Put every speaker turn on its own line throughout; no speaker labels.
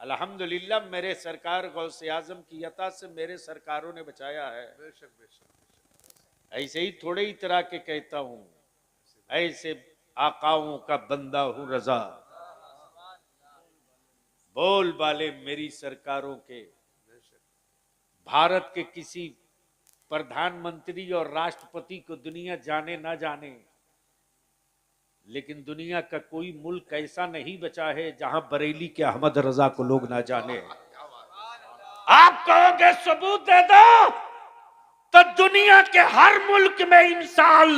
अल्हम्दुलिल्लाह मेरे सरकार गौसे आजम की अता से मेरे सरकारों ने बचाया है।
बेशक बेशक।
ऐसे ही थोड़े ही तरह के कहता हूं, ऐसे आकाओं का बंदा हूं रजा, बोल बाले मेरी सरकारों के। भारत के किसी प्रधानमंत्री और राष्ट्रपति को दुनिया जाने ना जाने, लेकिन दुनिया का कोई मुल्क ऐसा नहीं बचा है जहां बरेली के अहमद रजा को लोग ना जाने। आप कहोगे सबूत दे दो, तो दुनिया के हर मुल्क में इन साल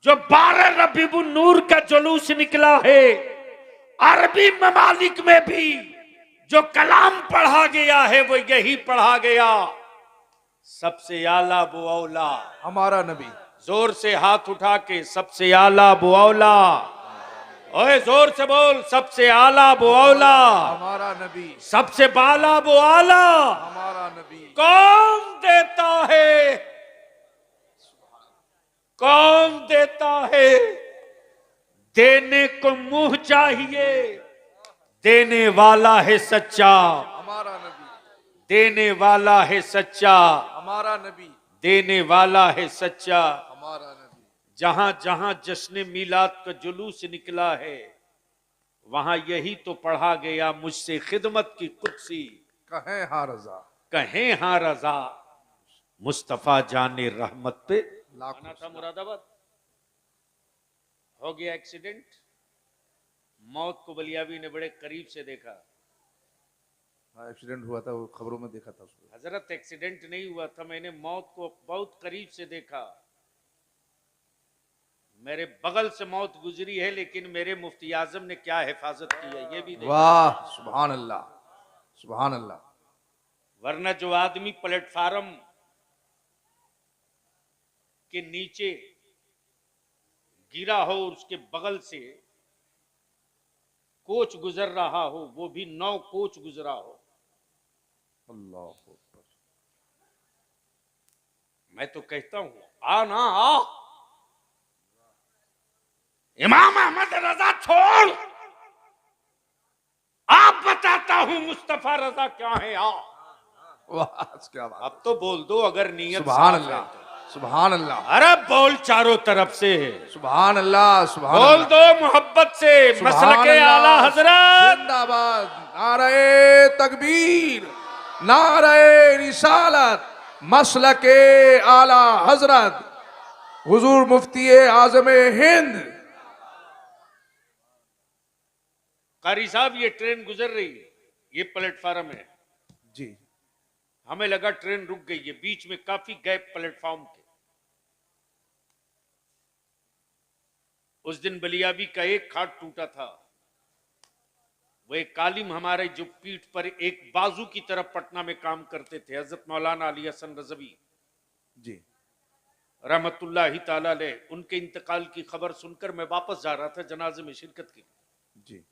जो 12 रबीउन नूर का जुलूस निकला है, अरबी ममालिक में भी जो कलाम पढ़ा गया है वो यही पढ़ा गया, सबसे आला वो औला।
हमारा नबी।
जोर से हाथ उठा के, सबसे आला वो औला। ओए जोर से बोल, सबसे आला वो औला,
हमारा नबी।
सबसे बाला वो आला।
हमारा नबी।
कौन देता है, कौन देता है? देने को मुंह चाहिए, देने वाला है सच्चा।
हमारा नबी।
देने वाला है सच्चा,
हमारा नबी।
देने वाला है सच्चा।
हमारा नबी।
जहां जहां जश्न मिलाद का जुलूस निकला है, वहां यही तो पढ़ा गया, मुझसे खिदमत की कुर्सी
कहें हाँ रजा।
कहें हाँ रजा, मुस्तफा जाने रहमत पे।
लाखों
आना था मुरादाबाद, हो गया एक्सीडेंट। मौत को बलियाबी ने बड़े करीब से देखा।
हाँ एक्सीडेंट हुआ था, वो खबरों में देखा था उसको।
हजरत एक्सीडेंट नहीं हुआ था, मैंने मौत को बहुत करीब से देखा। मेरे बगल से मौत गुजरी है, लेकिन मेरे मुफ्ती आजम ने क्या हिफाजत की है ये भी देखा।
वाह सुभान अल्लाह, सुभान अल्लाह।
वरना जो आदमी प्लेटफार्म के नीचे गिरा हो, उसके बगल से कोच गुजर रहा हो, वो भी 9 कोच गुजरा हो,
अल्लाह अकबर।
मैं तो कहता हूं आ ना आ, इमाम अहमद रजा छोड़, आप बताता हूं मुस्तफा रजा क्या है। आ
वाह क्या बात।
अब तो बोल दो अगर नियत
सुभान
साफ है
अल्लाह,
तो।
सुभान अल्लाह।
अरे बोल चारों तरफ से,
सुभान अल्लाह, सुभान
बोल
अल्लाह।
दो मोहब्बत से, मसलके आला हजरत
जिंदाबाद। नारे तकबीर, नारे रिसालत, मसलके आला हजरत हुजूर मुफ्ती आजम हिंद।
कारी साहब ये ट्रेन गुजर रही है, ये प्लेटफार्म है।
जी।
हमें लगा ट्रेन रुक गई है, बीच में काफी गैप प्लेटफॉर्म के। उस दिन बलियाबी का एक खाट टूटा था। वो एक कालिम हमारे जो पीठ पर एक बाजू की तरफ पटना में काम करते थे, हजरत मौलाना अली हसन रजवी
जी।
रहमतुल्लाहि ताला अलैह, उनके इंतकाल की खबर सुनकर मैं वापस जा रहा था जनाजे में शिरकत की।
जी।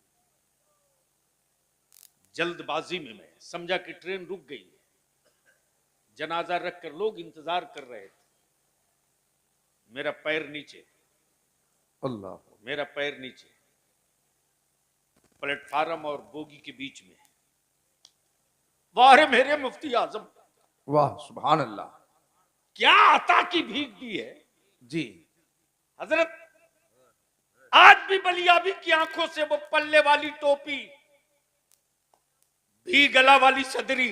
जल्दबाजी में मैं समझा कि ट्रेन रुक गई है, जनाजा रख कर लोग इंतजार कर रहे थे। मेरा पैर नीचे,
अल्लाह।
मेरा पैर नीचे, प्लेटफार्म और बोगी के बीच में। वाह मेरे मुफ्ती आजम,
वाह सुभान अल्लाह।
क्या अता की भीख दी है
जी।
हजरत। आज भी बलियाबी की आंखों से वो पल्ले वाली टोपी, भी गला वाली सदरी,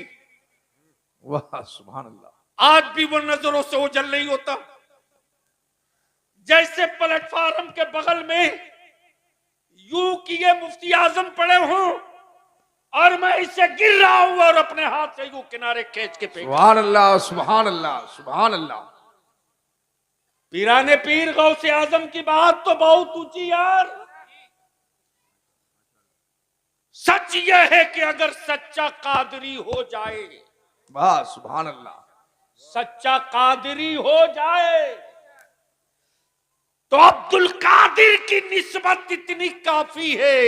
वाह सुभान अल्लाह।
आज भी वो नजरों से ओझल नहीं होता। जैसे प्लेटफार्म के बगल में यूं किए मुफ्ती आजम पड़े हों और मैं इससे गिर रहा हूं और अपने हाथ से यूं किनारे खींच के फेंक।
सुभान अल्लाह, सुभान अल्लाह, सुभान अल्लाह।
पीराने पीर गौसे आजम की बात तो बहुत ऊंची यार। सच यह है कि अगर सच्चा कादरी हो जाए,
वाह सुभान अल्लाह।
सच्चा कादरी हो जाए, तो अब्दुल कादिर की निस्बत इतनी काफी है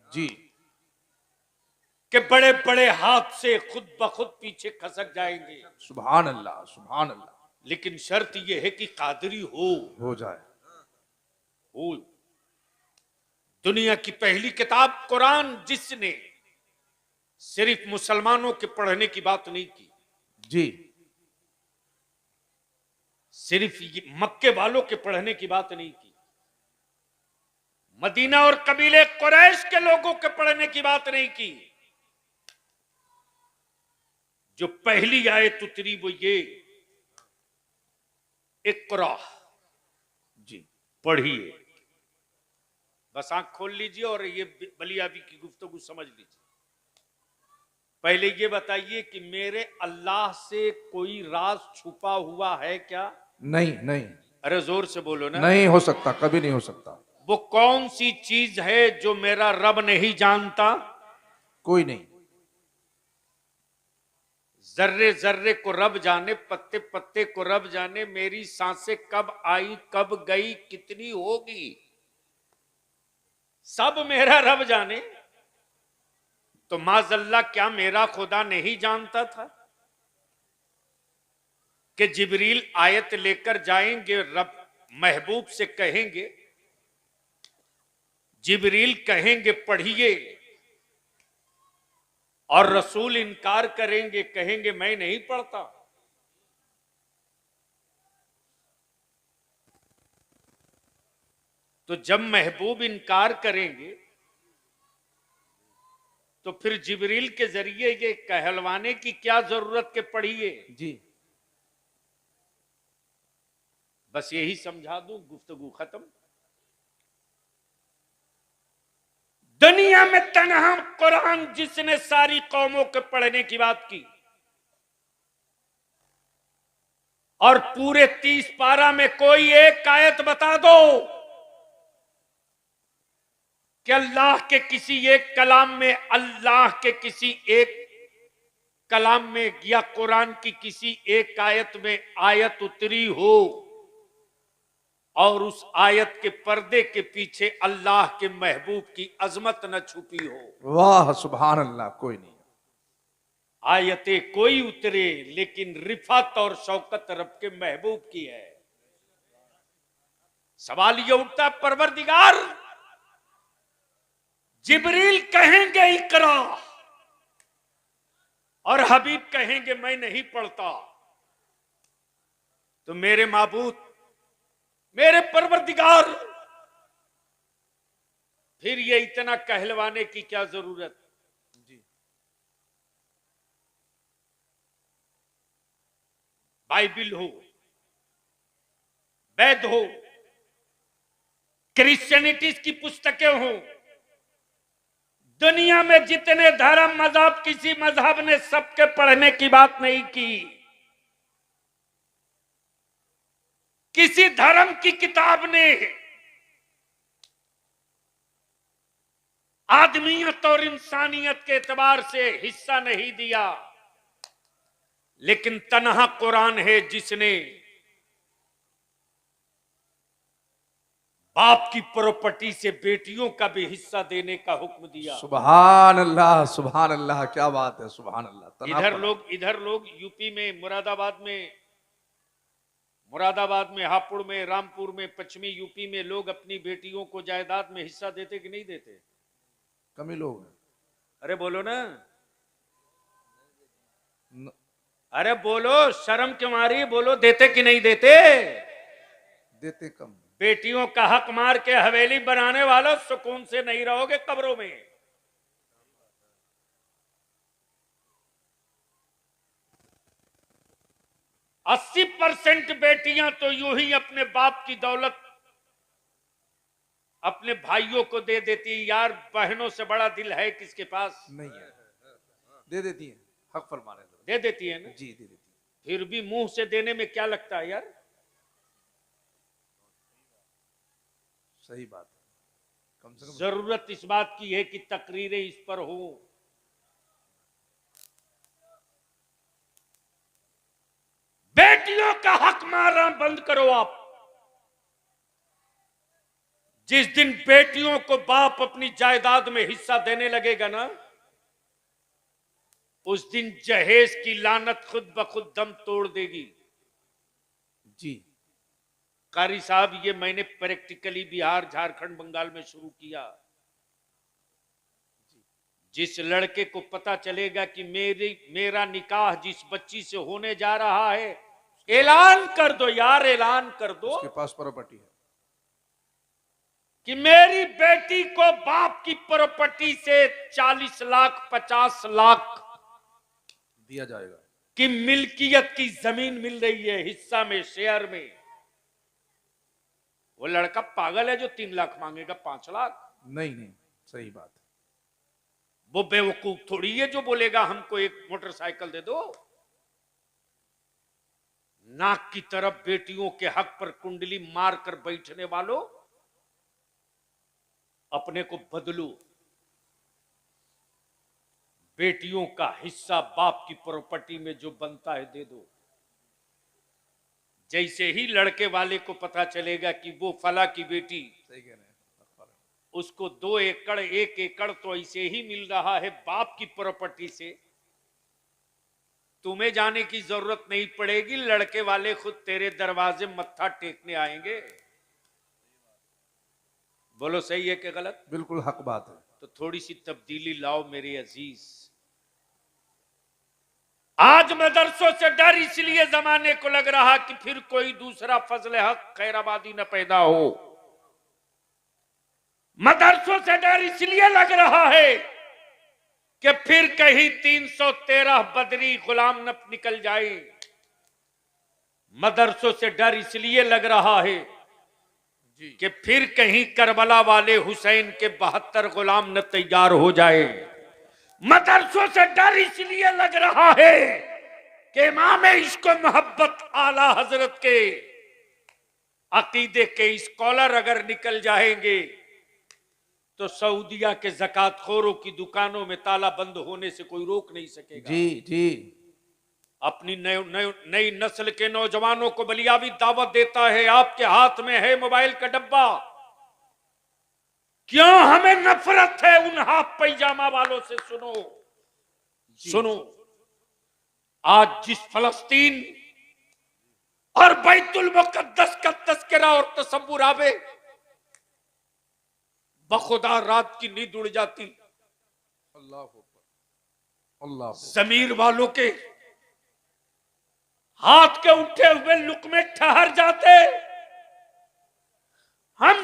जी।
कि बड़े बड़े हाथ से खुद ब खुद पीछे खसक जाएंगे।
सुभान अल्लाह, सुभान अल्लाह।
लेकिन शर्त यह है कि कादरी
हो जाए।
हो। दुनिया की पहली किताब कुरान जिसने सिर्फ मुसलमानों के पढ़ने की बात नहीं की,
जी
सिर्फ मक्के वालों के पढ़ने की बात नहीं की, मदीना और कबीले कुरैश के लोगों के पढ़ने की बात नहीं की। जो पहली आयत उतरी वो ये, इक़रा,
जी
पढ़िए। बस आंख खोल लीजिए और ये बलियाबी की गुफ्तगू समझ लीजिए। पहले ये बताइए कि मेरे अल्लाह से कोई राज छुपा हुआ है क्या?
नहीं नहीं,
अरे जोर से बोलो ना।
नहीं हो सकता, कभी नहीं हो सकता।
वो कौन सी चीज है जो मेरा रब नहीं जानता?
कोई नहीं।
जर्रे जर्रे को रब जाने, पत्ते पत्ते को रब जाने, मेरी सांसें कब आई कब गई कितनी होगी, सब मेरा रब जाने। तो माजल्ला क्या मेरा खुदा नहीं जानता था कि जिब्रील आयत लेकर जाएंगे, रब महबूब से कहेंगे, जिब्रील कहेंगे पढ़िए, और रसूल इनकार करेंगे, कहेंगे मैं नहीं पढ़ता। तो जब महबूब इनकार करेंगे तो फिर जिब्रील के जरिए ये कहलवाने की क्या जरूरत के पढ़िए।
जी
बस यही समझा दूं, गुफ्तगू खत्म। दुनिया में तन्हा कुरान जिसने सारी कौमों के पढ़ने की बात की, और पूरे 30 पारा में कोई एक आयत बता दो कि अल्लाह के किसी एक कलाम में, अल्लाह के किसी एक कलाम में या कुरान की किसी एक आयत में आयत उतरी हो और उस आयत के पर्दे के पीछे अल्लाह के महबूब की अजमत न छुपी हो।
वाह सुभान अल्लाह, कोई नहीं।
आयतें कोई उतरे लेकिन रिफत और शौकत रब के महबूब की है। सवाल यह उठता, परवरदिगार, जिब्रील कहेंगे इकरा और हबीब कहेंगे मैं नहीं पढ़ता, तो मेरे माबूद, मेरे परवरदिगार, फिर ये इतना कहलवाने की क्या जरूरत?
जी
बाइबिल हो, वेद हो, क्रिश्चियनिटीज की पुस्तकें हो, दुनिया में जितने धर्म मजहब, किसी मजहब ने सबके पढ़ने की बात नहीं की। किसी धर्म की किताब ने आदमियत और इंसानियत के एतबार से हिस्सा नहीं दिया, लेकिन तन्हा कुरान है जिसने बाप की प्रॉपर्टी से बेटियों का भी हिस्सा देने का हुक्म दिया।
सुभान अल्लाह, क्या बात है, सुभान अल्लाह।
इधर लोग यूपी में, मुरादाबाद में, हापुड़ में, रामपुर में, पश्चिमी यूपी में लोग अपनी बेटियों को जायदाद में हिस्सा देते कि नहीं देते?
कम ही लोग हैं।
अरे बोलो ना,
न-
अरे बोलो, शर्म क्यों मारी, बोलो, देते कि नहीं देते?
देते कम।
बेटियों का हक मार के हवेली बनाने वालों, सुकून से नहीं रहोगे कब्रों में। 80% बेटियां तो यूं ही अपने बाप की दौलत अपने भाइयों को दे देती। यार, बहनों से बड़ा दिल है किसके पास?
नहीं है, दे देती है, हक फरमाने दो।
दे देती है ना।
जी दे देती है।
फिर भी मुंह से देने में क्या लगता है यार?
सही बात है। कम से कम
जरूरत इस बात की है कि तकरीरें इस पर हो। बेटियों का हक मारना बंद करो आप। जिस दिन बेटियों को बाप अपनी जायदाद में हिस्सा देने लगेगा ना, उस दिन जहेज की लानत खुद ब खुद दम तोड़ देगी।
जी
कारी साहब, ये मैंने प्रैक्टिकली बिहार, झारखंड, बंगाल में शुरू किया। जिस लड़के को पता चलेगा कि मेरा निकाह जिस बच्ची से होने जा रहा है, ऐलान कर दो यार, ऐलान कर दो
उसके पास प्रॉपर्टी है,
कि मेरी बेटी को बाप की प्रॉपर्टी से 40 लाख 50 लाख
दिया जाएगा।
की मिल्कियत की जमीन मिल रही है, हिस्सा में, शेयर में। वो लड़का पागल है जो 3 लाख मांगेगा 5 लाख।
नहीं नहीं, सही बात है।
वो बेवकूफ थोड़ी है जो बोलेगा हमको एक मोटरसाइकिल दे दो। नाक की तरफ बेटियों के हक पर कुंडली मारकर बैठने वालों, अपने को बदलो। बेटियों का हिस्सा बाप की प्रॉपर्टी में जो बनता है दे दो। जैसे ही लड़के वाले को पता चलेगा कि वो फला की बेटी,
सही कह रहे हैं।
उसको 2 एकड़ 1 एकड़ तो ऐसे ही मिल रहा है बाप की प्रॉपर्टी से, तुम्हें जाने की जरूरत नहीं पड़ेगी, लड़के वाले खुद तेरे दरवाजे मत्था टेकने आएंगे। बोलो सही है कि गलत?
बिल्कुल हक बात है।
तो थोड़ी सी तब्दीली लाओ मेरे अजीज। आज मदरसों से डर इसलिए जमाने को लग रहा कि फिर कोई दूसरा फजल हक खैराबादी न पैदा हो। मदरसों से डर इसलिए लग रहा है कि फिर कहीं 313 बदरी गुलाम न निकल जाए। मदरसों से डर इसलिए लग रहा है कि फिर कहीं करबला वाले हुसैन के 72 गुलाम न तैयार हो जाए। मदरसों से डर इसलिए लग रहा है कि इमाम इश्क मोहब्बत आला हजरत के अकीदे के स्कॉलर अगर निकल जाएंगे तो सऊदिया के ज़कातखोरों की दुकानों में ताला बंद होने से कोई रोक नहीं सकेगा।
जी जी।
अपनी नई नस्ल के नौजवानों को बलियावी दावत देता है, आपके हाथ में है मोबाइल का डब्बा। क्यों हमें नफरत है उन हाफ पैजामा वालों से? सुनो सुनो, आज जिस फलस्तीन और बैतुल मुकद्दस का तस्करा और तसव्वुर आवे, बखुदा रात की नींद उड़ जाती।
अल्लाह अल्लाह।
जमीर वालों के हाथ के उठे हुए लुकमे ठहर जाते। हम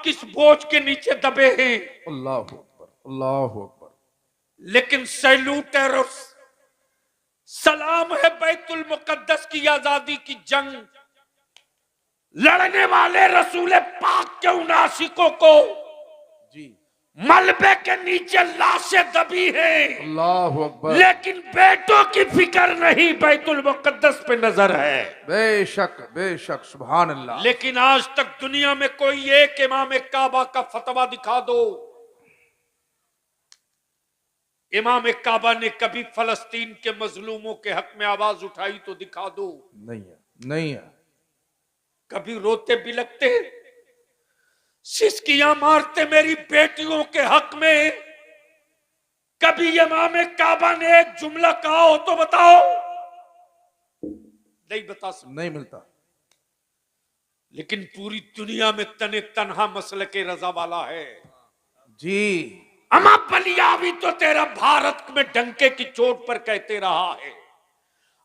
किस बोझ के नीचे दबे हैं।
अल्लाह अकबर, अल्लाह अकबर।
लेकिन सैल्यूट और सलाम है बैतुल मुकद्दस की आजादी की जंग लड़ने वाले रसूल पाक के उन आशिकों को
जी।
मलबे के नीचे लाशें दबी हैं,
अल्लाह अकबर।
लेकिन बेटों की फिक्र नहीं, बैतुल मुकद्दस पे नजर है।
बेशक बेशक, सुभान अल्लाह।
लेकिन आज तक दुनिया में कोई एक इमाम काबा का फतवा दिखा दो। इमाम काबा ने कभी फलस्तीन के मजलूमों के हक में आवाज उठाई तो दिखा दो।
नहीं है, नहीं है।
कभी रोते बिलकते सिसकियां मारते मेरी बेटियों के हक में, कभी इमाम काबा ने एक जुमला कहा हो तो बताओ? नहीं बता सकते।
नहीं मिलता।
लेकिन पूरी दुनिया में तने तन्हा मसल के रजा वाला है।
जी।
अमा बलियावी तो तेरा भारत में डंके की चोट पर कहते रहा है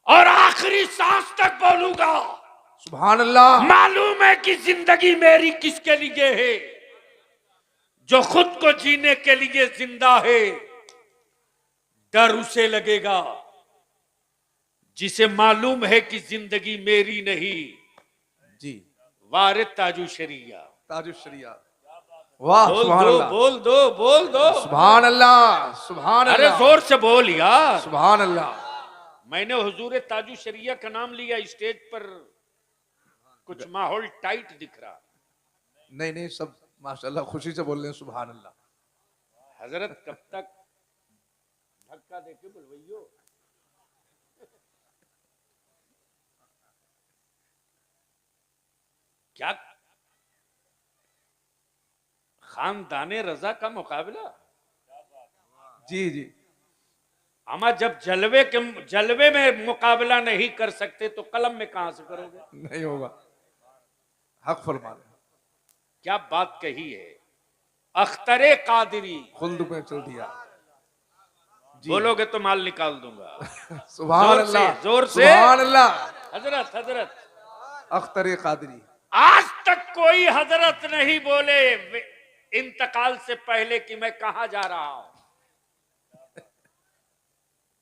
और आखिरी सांस तक बोलूंगा।
सुभान अल्लाह।
मालूम है कि जिंदगी मेरी किसके लिए है? जो खुद को जीने के लिए जिंदा है। डर उसे लगेगा जिसे मालूम है कि जिंदगी मेरी नहीं।
जी।
वारिद ताजु शरिया।
ताजु शरिया। वाह,
बोल
सुभान
दो
अल्लाह।
बोल दो बोल दो।
सुभान अल्लाह, सुभान
अरे
अल्लाह।
जोर से बोल यार।
सुभान अल्लाह।
मैंने हुजूर ताजु शरिया का नाम लिया, स्टेज पर कुछ माहौल टाइट दिख रहा।
नहीं नहीं, सब माशाल्लाह खुशी से बोल रहे हैं। सुभान अल्लाह।
हजरत कब तक धक्का देके बुलवाइयो? क्या खानदाने रजा का मुकाबला?
जी जी।
अमा जब जलवे में मुकाबला नहीं कर सकते तो कलम में कहां से करोगे?
नहीं होगा। हक फरमा रहे हैं।
क्या बात कही है। अख्तरे कादरी,
खुल्द में चल दिया। जी।
बोलोगे तो माल निकाल दूंगा।
सुभान अल्लाह,
जोर से
सुभान अल्लाह।
हजरत हजरत।
अख्तर कादरी।
आज तक कोई हजरत नहीं बोले इंतकाल से पहले कि मैं कहां जा रहा हूं।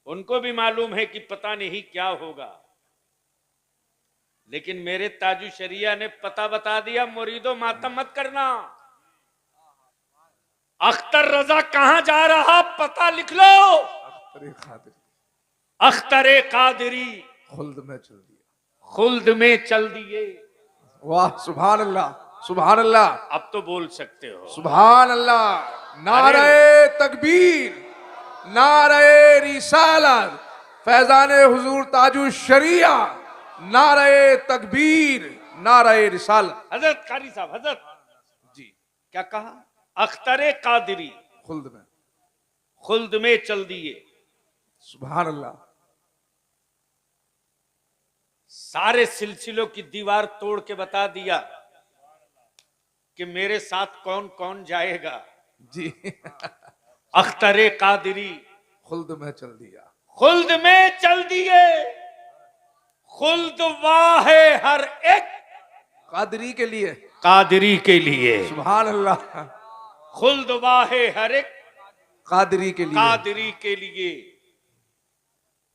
उनको भी मालूम है कि पता नहीं क्या होगा, लेकिन मेरे ताजु शरिया ने पता बता दिया। मुरीदो मातम मत करना। अख्तर रजा कहां जा रहा पता लिख लो।
अख्तर कादरी,
अख्तरे कादरी,
खुल्द में चल दिया।
खुल्द में चल दिए।
वाह, सुभान अल्लाह, सुभान अल्लाह।
अब तो बोल सकते हो
सुभान अल्लाह। नारे तकबीर, नारे रिसालत, फैजान हुजूर ताजु शरिया, नारे तकबीर, नारे रिसालत।
हजरत कारी साहब, हजरत
जी।
क्या कहा। अख्तरे कादरी,
खुल्द में,
खुल्द में चल दिए।
सुभान अल्लाह।
सारे सिलसिलों की दीवार तोड़ के बता दिया कि मेरे साथ कौन कौन जाएगा।
जी।
अख्तरे कादरी,
खुल्द में चल दिया।
खुल्द में चल दिए। खुल्द वाह है हर एक
कादरी के लिए,
कादरी के लिए।
सुभान अल्लाह।
खुल्द वाह है हर एक
कादरी के लिए,
कादरी के लिए।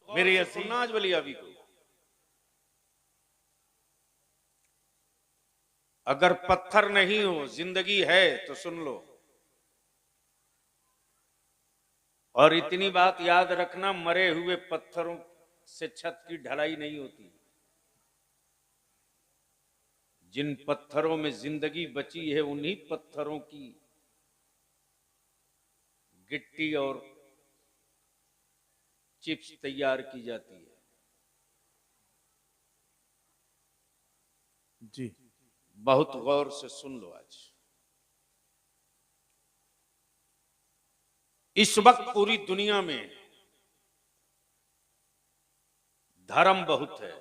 मेरे असीनाज वली अभी को अगर पत्थर नहीं हो जिंदगी है तो सुन लो। और इतनी बात याद रखना, मरे हुए पत्थरों से छत की ढलाई नहीं होती। जिन पत्थरों में जिंदगी बची है उन्हीं पत्थरों की गिट्टी और चिप्स तैयार की जाती है।
जी।
बहुत गौर से सुन लो। आज इस वक्त पूरी दुनिया में धर्म बहुत है,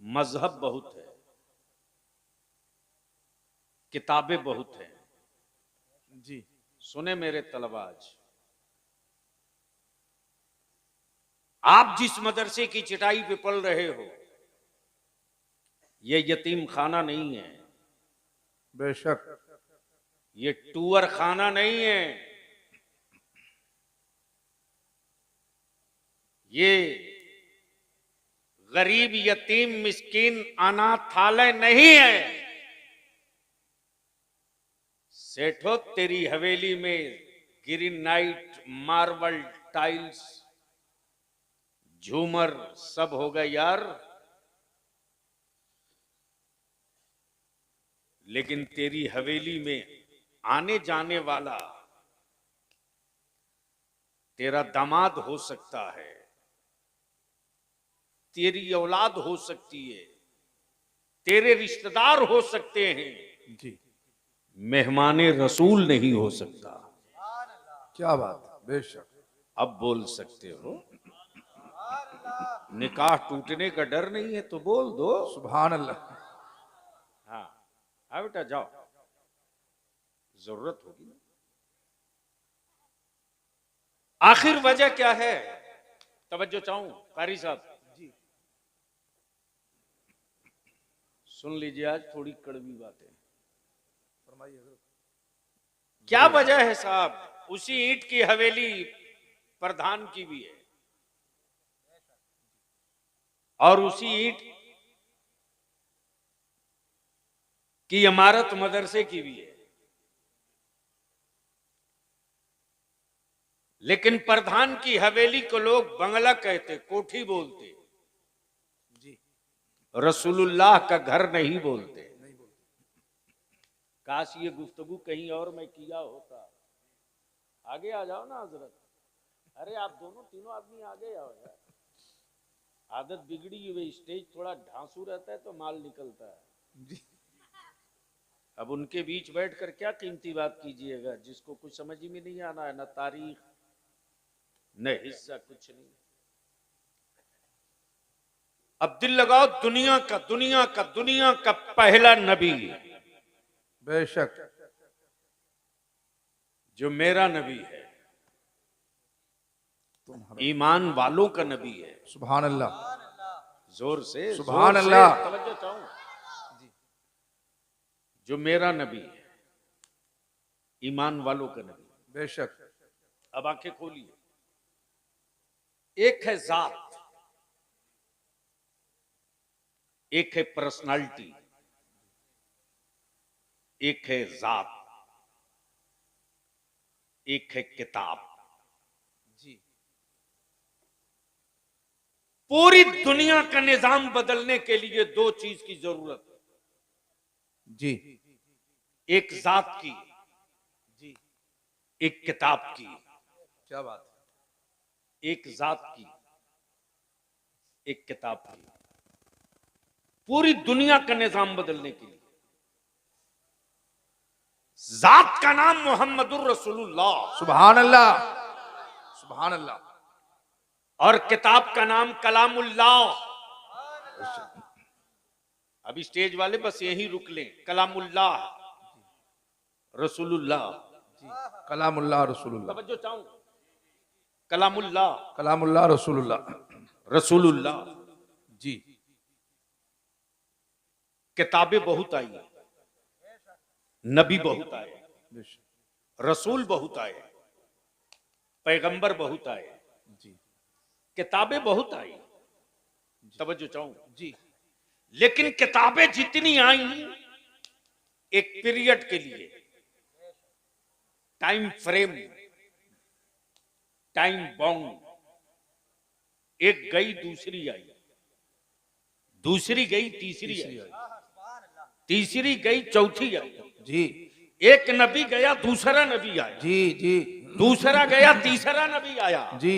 मजहब बहुत है, किताबें बहुत हैं।
जी।
सुने मेरे तलबाज, आप जिस मदरसे की चटाई पे पल रहे हो ये यतीम खाना नहीं है,
बेशक।
ये टूअर खाना नहीं है, ये गरीब यतीम मिस्कीन अनाथालय नहीं है। सेठो तेरी हवेली में ग्रेनाइट, मार्बल, टाइल्स, झूमर सब होगा यार, लेकिन तेरी हवेली में आने जाने वाला तेरा दामाद हो सकता है, तेरी औलाद हो सकती है, तेरे रिश्तेदार हो सकते हैं।
जी।
मेहमाने रसूल नहीं हो सकता।
क्या बात, बेशक।
अब बोल सकते हो। निकाह टूटने का डर नहीं है तो बोल दो।
सुभान अल्लाह।
हाँ हाँ बेटा जाओ, जरूरत होगी ना। आखिर वजह क्या है, तवज्जो चाहूं कारी साहब
जी।
सुन लीजिए, आज थोड़ी कड़वी बातें।
फरमाइए।
क्या वजह है साहब, उसी ईंट की हवेली प्रधान की भी है और उसी ईंट की इमारत मदरसे की भी है, लेकिन प्रधान की हवेली को लोग बंगला कहते, कोठी बोलते,
जी।
रसूलुल्लाह का घर नहीं बोलते। काश ये गुफ्तगू कहीं और में किया होता। आगे आ जाओ ना हजरत। अरे आप दोनों तीनों आदमी आगे आओ यार। आदत बिगड़ी हुई, स्टेज थोड़ा ढांसू रहता है तो माल निकलता है।
जी।
अब उनके बीच बैठकर क्या कीमती बात कीजिएगा जिसको कुछ समझ ही में नहीं आना है, ना तारीख न हिस्सा, कुछ नहीं। अब दिल लगाओ, दुनिया का पहला नबी
बेशक
जो मेरा नबी है, ईमान वालों का नबी है।
सुभान अल्लाह,
जोर से,
सुभान
जोर से
अल्लाह।
तवज्जो चाहूं। जो मेरा नबी है, ईमान वालों का नबी।
बेशक
अब आंखें खोलिए। एक है जात, एक है पर्सनालिटी, एक है जात, एक है किताब।
जी
पूरी दुनिया का निजाम बदलने के लिए दो चीज की जरूरत है।
जी
एक जात की,
जी,
एक किताब की।
क्या बात है।
एक जात की, एक किताब की। पूरी दुनिया का निजाम बदलने के लिए जात का नाम मोहम्मदुर रसूलुल्लाह
सुभान अल्लाह, सुभान अल्लाह।
और किताब का नाम कलामुल्लाह। अभी स्टेज वाले बस यही रुक लें। कलामुल्लाह, रसूलुल्लाह।
जी कलामुल्लाह रसूलुल्लाह,
तवज्जो चाहूं। कलामुल्लाह,
कलामुल्लाह रसूलुल्लाह।
रसूलुल्लाह।
जी
किताबें बहुत आई, नबी बहुत आए,
बेशक,
रसूल बहुत आए, पैगंबर बहुत आए,
जी
किताबें बहुत आई। तवज्जो चाहूं।
जी
लेकिन किताबें जितनी आई, एक पीरियड के लिए, टाइम फ्रेम, टाइम बाउंड। एक गई, दूसरी आई, दूसरी गई, तीसरी आई, तीसरी गई, चौथी आई।
जी
एक नबी गया, दूसरा नबी आया,
जी जी
दूसरा गया, तीसरा नबी आया।
जी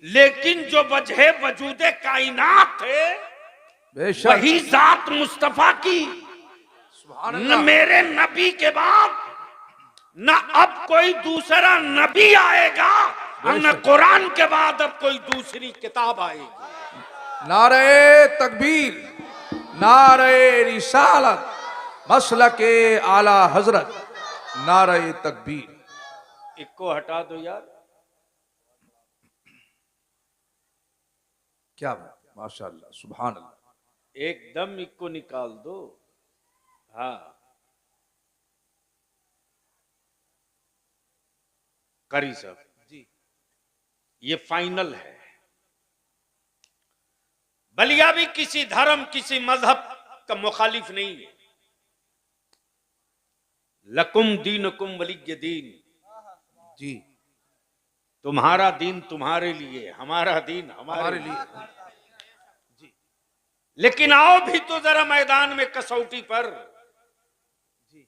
लेकिन जो वजह वजूदे कायनात थे,
बेशक,
वही जात मुस्तफा की।
सुभान
न
अल्लाह।
मेरे नबी के बाद न अब कोई दूसरा नबी आएगा, और न
बेशक।
कुरान के बाद अब कोई दूसरी किताब आएगी।
नारे तकबीर, नारे रिसालत, मसलके आला हजरत, नारे तकबीर।
इनको हटा दो यार।
क्या बात, माशाअल्लाह, सुभान अल्लाह।
एकदम इनको निकाल दो। हाँ, करी साहब
जी
ये फाइनल है। बलिया भी किसी धर्म, किसी मजहब का मुखालिफ नहीं है। लकुम दीनुकुम वलिय दीन।
जी
तुम्हारा दीन तुम्हारे लिए, हमारा दीन हमारे
हमारे
लिए।
लिए। जी
लेकिन आओ भी तो जरा मैदान में कसौटी पर।
जी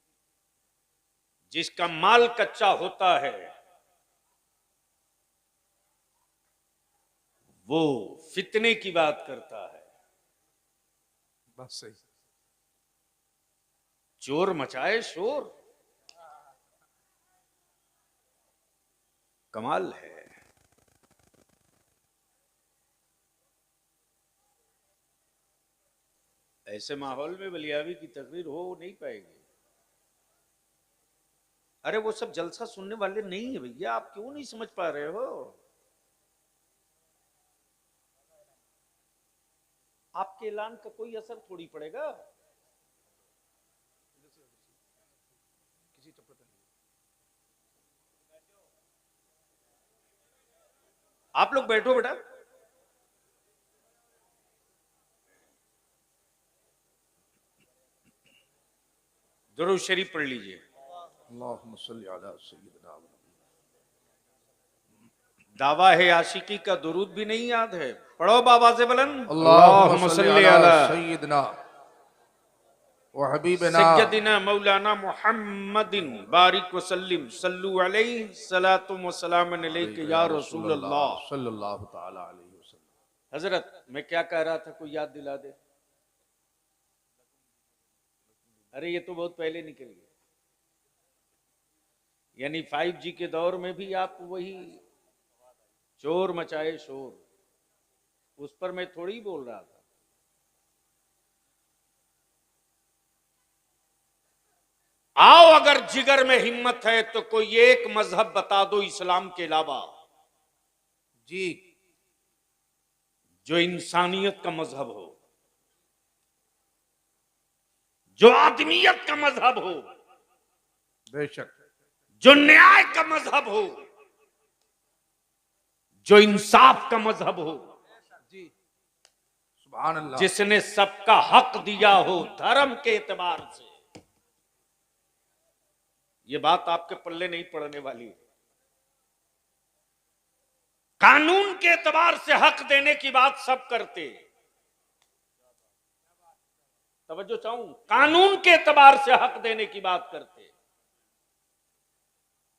जिसका माल कच्चा होता है वो फितने की बात करता है।
बस सही।
चोर मचाए शोर, कमाल है। ऐसे माहौल में बलियावी की तकरीर हो नहीं पाएगी। अरे वो सब जलसा सुनने वाले नहीं है भैया, आप क्यों नहीं समझ पा रहे हो? आपके ऐलान का कोई असर थोड़ी पड़ेगा। आप लोग बैठो बेटा। दुरूद शरीफ पढ़ लीजिए।
अल्लाहुम्मा सल्ली अला सय्यिदिना।
दावा है आशिकी का दुरूद भी नहीं याद है। पढ़ो बाबा से बुलंद।
अल्लाहुम्मा सल्ली अला सय्यिदिना व हबीबिना
सय्यदिना मौलाना मुहम्मदिन बारिक वसल्लिम सल्लु अलैहि सलातु व सलामन अलैका या रसूल अल्लाह
सल्लल्लाहु तआला अलैहि वसल्लम।
हजरत मैं क्या कह रहा था, कोई याद दिला दे। अरे ये तो बहुत पहले निकल गया। यानी 5G के दौर में भी आप वही चोर मचाए शोर, उस पर मैं थोड़ी बोल रहा था। आओ अगर जिगर में हिम्मत है तो कोई एक मजहब बता दो इस्लाम के अलावा
जी
जो इंसानियत का मजहब हो, जो आदमियत का मजहब हो,
बेशक।
जो न्याय का मजहब हो, जो इंसाफ का मजहब हो,
जी सुभान अल्लाह।
जिसने सबका हक दिया हो धर्म के एतबार से। ये बात आपके पल्ले नहीं पड़ने वाली है। कानून के एतबार से हक देने की बात सब करते, तवज्जो चाहूं, कानून के एतबार से हक देने की बात करते,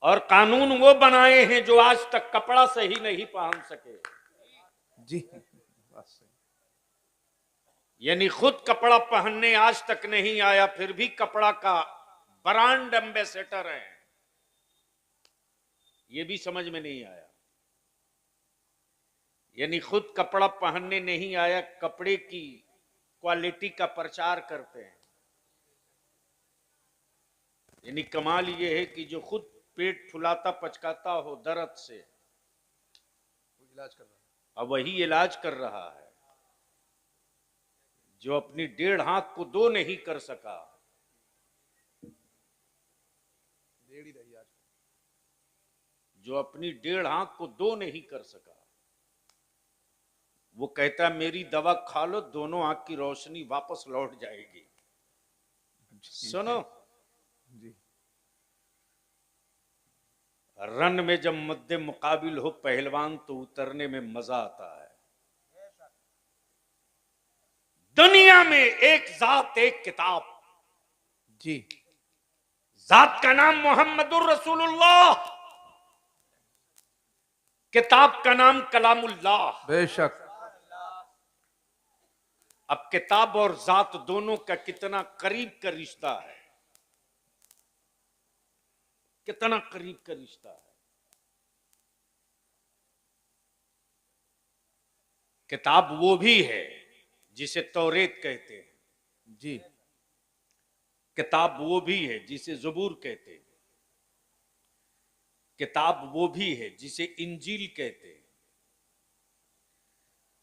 और कानून वो बनाए हैं जो आज तक कपड़ा सही नहीं पहन सके।
जी बात सही।
यानी खुद कपड़ा पहनने आज तक नहीं आया, फिर भी कपड़ा का ब्रांड एम्बेसडर है। ये भी समझ में नहीं आया। यानी खुद कपड़ा पहनने नहीं आया, कपड़े की क्वालिटी का प्रचार करते हैं। यानी कमाल ये है कि जो खुद पेट फुलाता पचकाता हो दर्द से,
वो इलाज कर रहा है।
अब वही इलाज कर रहा है। जो अपनी 1.5 हाथ को 2 नहीं कर सका,
डेढ़ ही रही आज।
जो अपनी 1.5 हाथ को 2 नहीं कर सका, वो कहता मेरी दवा खा लो, दोनों आंख की रोशनी वापस लौट जाएगी। सुनो,
जी
रन में जब मद्दे मुकाबिल हो पहलवान तो उतरने में मजा आता है। दुनिया में एक जात एक किताब,
जी
जात का नाम मोहम्मदुर रसूलुल्लाह, किताब का नाम कलामुल्लाह।
बेशक।
अब किताब और जात दोनों का कितना करीब का रिश्ता है, कितना करीब का रिश्ता है। किताब वो भी है जिसे तौरेत कहते हैं,
जी
किताब वो भी है जिसे ज़बूर कहते हैं, किताब वो भी है जिसे इंजील कहते हैं,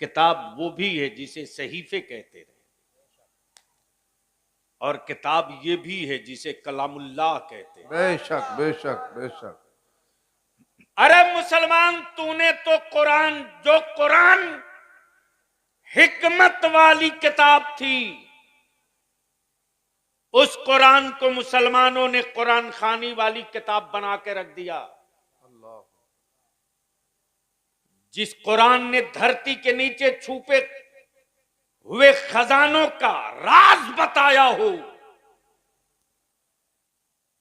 किताब वो भी है जिसे सहीफे कहते हैं, और किताब ये भी है जिसे कलामुल्लाह कहते हैं।
बेशक बेशक बेशक।
अरे मुसलमान, तूने तो कुरान, जो कुरान हिकमत वाली किताब थी, उस कुरान को मुसलमानों ने कुरान खानी वाली किताब बना के रख दिया।
अल्लाह।
जिस कुरान ने धरती के नीचे छुपे हुए खजानों का राज बताया हो,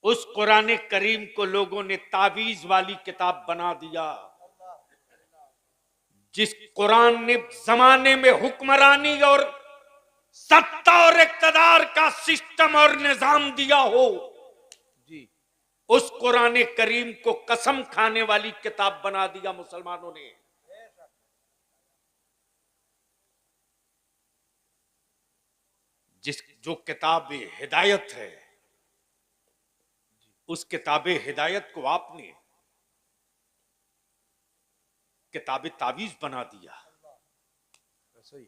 उस कुरान करीम को लोगों ने तावीज वाली किताब बना दिया। जिस कुरान ने जमाने में हुक्मरानी और सत्ता और इक्तदार का सिस्टम और निजाम दिया हो,
जी
उस कुरान करीम को कसम खाने वाली किताब बना दिया मुसलमानों ने। जो किताब हिदायत है, उस किताब हिदायत को आपने किताब तावीज बना दिया।
ऐसा ही।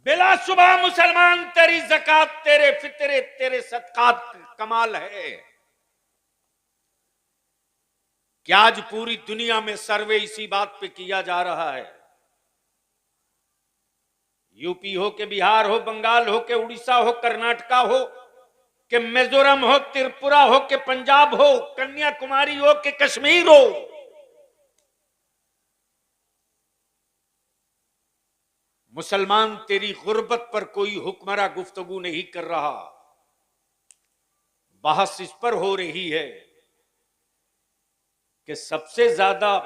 बिला सुबह मुसलमान, तेरी ज़कात, तेरे फितरे, तेरे सदकात कमाल है कि आज पूरी दुनिया में सर्वे इसी बात पे किया जा रहा है। यूपी हो के बिहार हो, बंगाल हो के उड़ीसा हो, कर्नाटका हो के मिजोरम हो, त्रिपुरा हो के पंजाब हो, कन्याकुमारी हो के कश्मीर हो, मुसलमान तेरी गुर्बत पर कोई हुक्मरा गुफ्तगू नहीं कर रहा। बहस इस पर हो रही है कि सबसे ज्यादा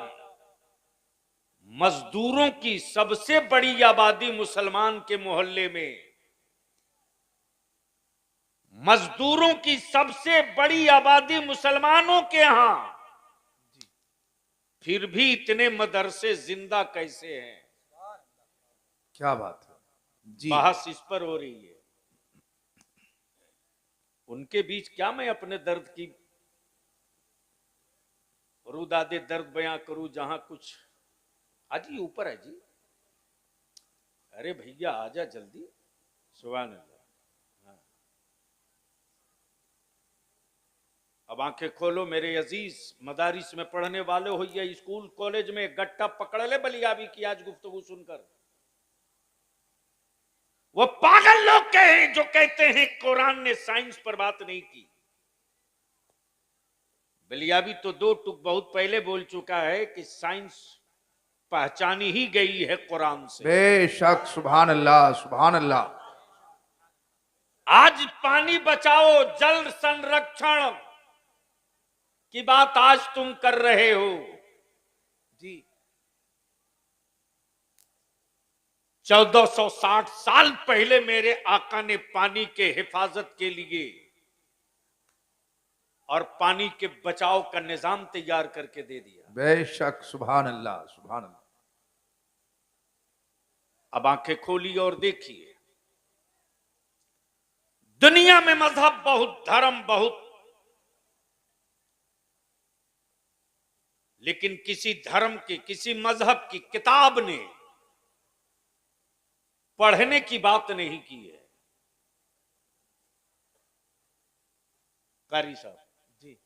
मजदूरों की सबसे बड़ी आबादी मुसलमान के मोहल्ले में, मजदूरों की सबसे बड़ी आबादी मुसलमानों के यहां, फिर भी इतने मदरसे जिंदा कैसे हैं?
क्या बात है जी।
बहस इस पर हो रही है। उनके बीच क्या मैं अपने दर्द की रुदादे दर्द बयां करूं जहां कुछ। हाजी ऊपर है जी। अरे भैया आजा जल्दी। सुभान अल्लाह। हाँ। अब आंखें खोलो मेरे अजीज, मदारिस में पढ़ने वाले हो या स्कूल कॉलेज में, गट्टा पकड़ ले बलियाबी की आज गुफ्तगू सुनकर। वो पागल लोग कहे जो कहते हैं कुरान ने साइंस पर बात नहीं की। बलियाबी तो दो टुक बहुत पहले बोल चुका है कि साइंस पहचानी ही गई है कुरान से।
बेशक, सुभान अल्लाह, सुभान अल्लाह।
आज पानी बचाओ, जल संरक्षण की बात आज तुम कर रहे हो।
जी
1460 साल पहले मेरे आका ने पानी के हिफाजत के लिए और पानी के बचाव का निजाम तैयार करके दे दिया।
बेशक, सुभान अल्लाह, सुभान अल्लाह।
अब आंखें खोलिए और देखिए, दुनिया में मजहब बहुत, धर्म बहुत, लेकिन किसी धर्म की, किसी मजहब की किताब ने पढ़ने की बात नहीं की है। कारी साहब
जी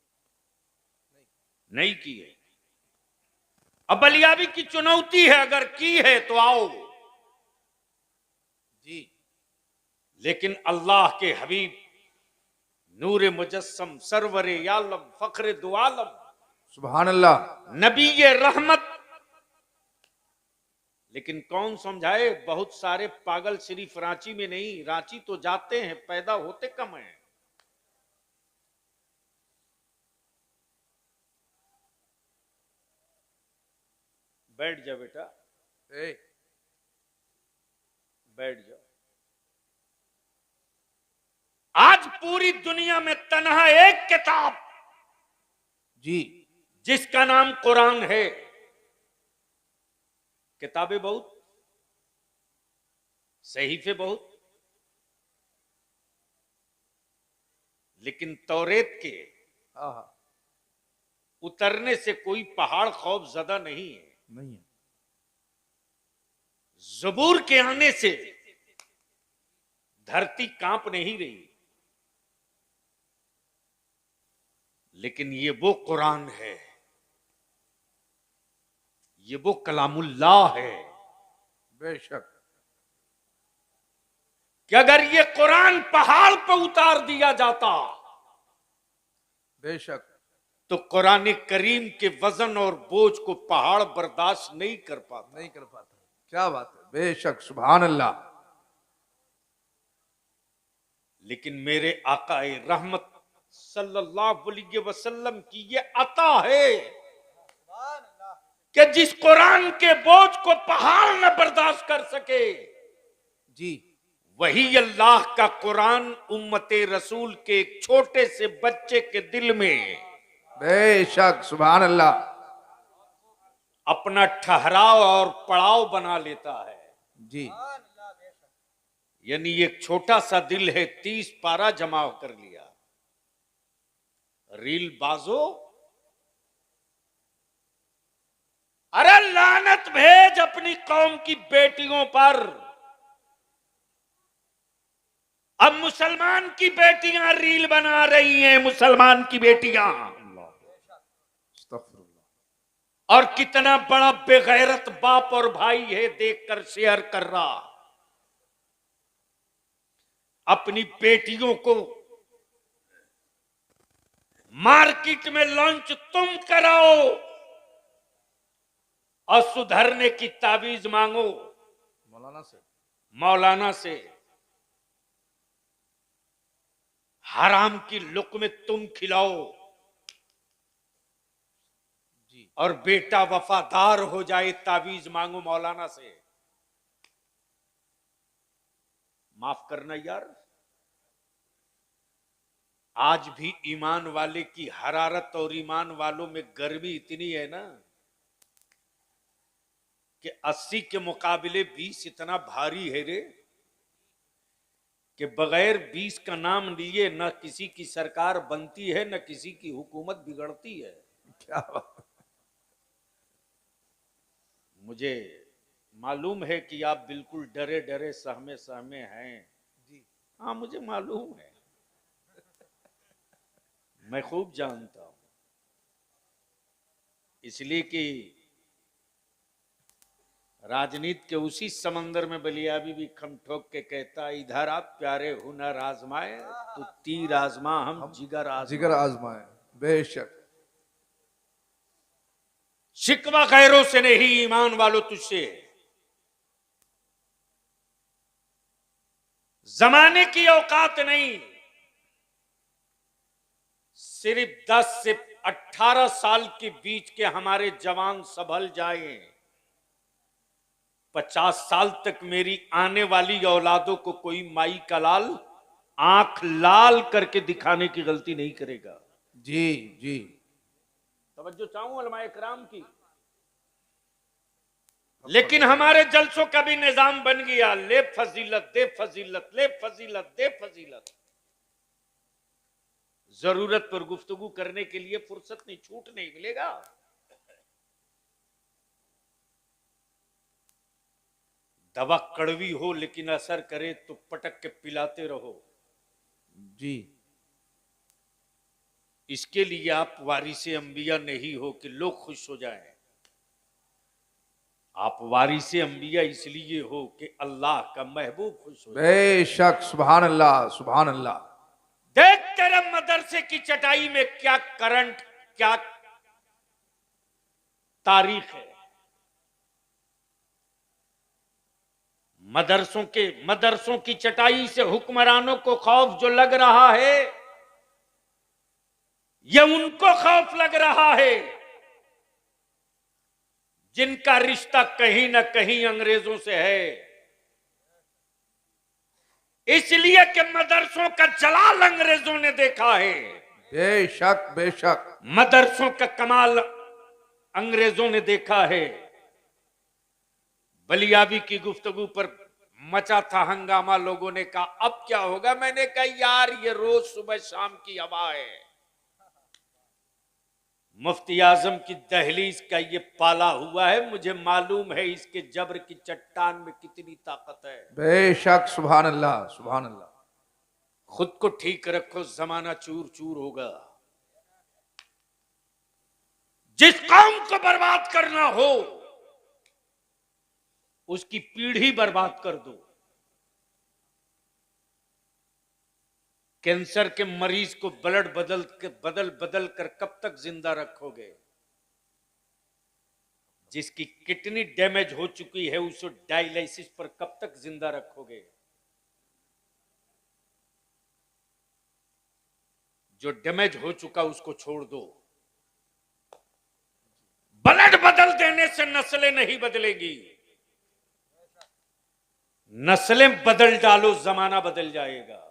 नहीं की है। अब बलियाबी की चुनौती है, अगर की है तो आओ।
जी
लेकिन अल्लाह के हबीब नूरे मुजस्सम सरवरे यालम फखरे दुआलम
सुभान अल्लाह।
नबी ये रहमत। लेकिन कौन समझाए, बहुत सारे पागल सिर्फ रांची में नहीं, रांची तो जाते हैं, पैदा होते कम हैं। बैठ जा बेटा,
ए,
बैठ जाओ। आज पूरी दुनिया में तन्हा एक किताब
जी
जिसका नाम कुरान है। किताबें बहुत, सहीफे बहुत, लेकिन तौरेत के
आहा,
उतरने से कोई पहाड़ खौफ ज़दा नहीं है।
नहीं है।
ज़बूर के आने से धरती कांप नहीं रही, लेकिन ये वो कुरान है, ये वो कलामुल्लाह है
बेशक,
कि अगर ये कुरान पहाड़ पर उतार दिया जाता
बेशक,
तो कुरान करीम के वजन और बोझ को पहाड़ बर्दाश्त नहीं कर पाता।
नहीं कर पाता। क्या बात है, बेशक, सुभान अल्लाह।
लेकिन मेरे आकाए रहमत सल्लल्लाहु अलैहि वसल्लम की ये अता है कि जिस कुरान के बोझ को पहाड़ न बर्दाश्त कर सके,
जी
वही अल्लाह का कुरान उम्मते रसूल के एक छोटे से बच्चे के दिल में
बेशक, सुभान अल्लाह।
अपना ठहराव और पड़ाव बना लेता है।
जी
यानी एक छोटा सा दिल है, 30 पारा जमा कर लिया। रील बाजो, अरे लानत भेज अपनी कौम की बेटियों पर। अब मुसलमान की बेटियां रील बना रही हैं, मुसलमान की बेटियां,
अस्तगफिरुल्लाह।
और कितना बड़ा बेगैरत बाप और भाई है देखकर शेयर कर रहा। अपनी बेटियों को मार्केट में लॉन्च तुम कराओ और सुधरने की ताबीज मांगो मौलाना से। हराम की लुक़्मे तुम खिलाओ
जी
और बेटा वफादार हो जाए, ताबीज मांगो मौलाना से। माफ करना यार, आज भी ईमान वाले की हरारत और ईमान वालों में गर्मी इतनी है ना कि 80 के मुकाबले 20 इतना भारी है रे। कि बगैर 20 का नाम लिए न किसी की सरकार बनती है न किसी की हुकूमत बिगड़ती है।
क्या बात।
मुझे मालूम है कि आप बिल्कुल डरे डरे सहमे सहमे हैं।
जी
हाँ, मुझे मालूम है, मैं खूब जानता हूं, इसलिए कि राजनीति के उसी समंदर में बलियाबी भी खम ठोक के कहता, इधर आप प्यारे हुनर आजमाए तो तीर आजमा हम जिगर
जिगर
आजमा।
आजमाए, बेशक।
शिकवा गैरों से नहीं, ईमान वालों तुझसे। जमाने की औकात नहीं, सिर्फ 10 से 18 साल के बीच के हमारे जवान संभल जाएं, 50 साल तक मेरी आने वाली औलादों को कोई माई का लाल आंख लाल करके दिखाने की गलती नहीं करेगा।
जी जी।
तवज्जो चाहूं उलमाए किराम की। लेकिन हमारे जलसों का भी निजाम बन गया, ले फजीलत दे फजीलत, ले फजीलत दे फजीलत। जरूरत पर गुफ्तगू करने के लिए फुर्सत नहीं, छूट नहीं मिलेगा। दवा कड़वी हो लेकिन असर करे तो पटक के पिलाते रहो।
जी।
इसके लिए आप वारिसे अंबिया नहीं हो कि लोग खुश हो जाएं। आप वारिसे अंबिया इसलिए हो कि अल्लाह का महबूब खुश हो जाए।
बेशक, सुभान अल्लाह सुभान अल्लाह।
देख तेरे मदरसे की चटाई में क्या करंट, क्या तारीख है। मदरसों की चटाई से हुक्मरानों को खौफ जो लग रहा है, यह उनको खौफ लग रहा है जिनका रिश्ता कहीं ना कहीं अंग्रेजों से है। इसलिए कि मदरसों का जलाल अंग्रेजों ने देखा है,
बेशक बेशक।
मदरसों का कमाल अंग्रेजों ने देखा है। बलियाबी की गुफ्तगू पर मचा था हंगामा, लोगों ने कहा अब क्या होगा। मैंने कहा यार ये रोज सुबह शाम की हवा है। मुफ्ती आजम की दहलीज का ये पाला हुआ है, मुझे मालूम है इसके जबर की चट्टान में कितनी ताकत है।
बेशक, सुभान अल्लाह सुभान अल्लाह।
खुद को ठीक रखो, जमाना चूर चूर होगा। जिस कौम को बर्बाद करना हो उसकी पीढ़ी बर्बाद कर दो। कैंसर के मरीज को ब्लड बदल कर कब तक जिंदा रखोगे। जिसकी किडनी डैमेज हो चुकी है उसे डायलिसिस पर कब तक जिंदा रखोगे। जो डैमेज हो चुका उसको छोड़ दो। ब्लड बदल देने से नस्लें नहीं बदलेगी, नस्लें बदल डालो, जमाना बदल जाएगा।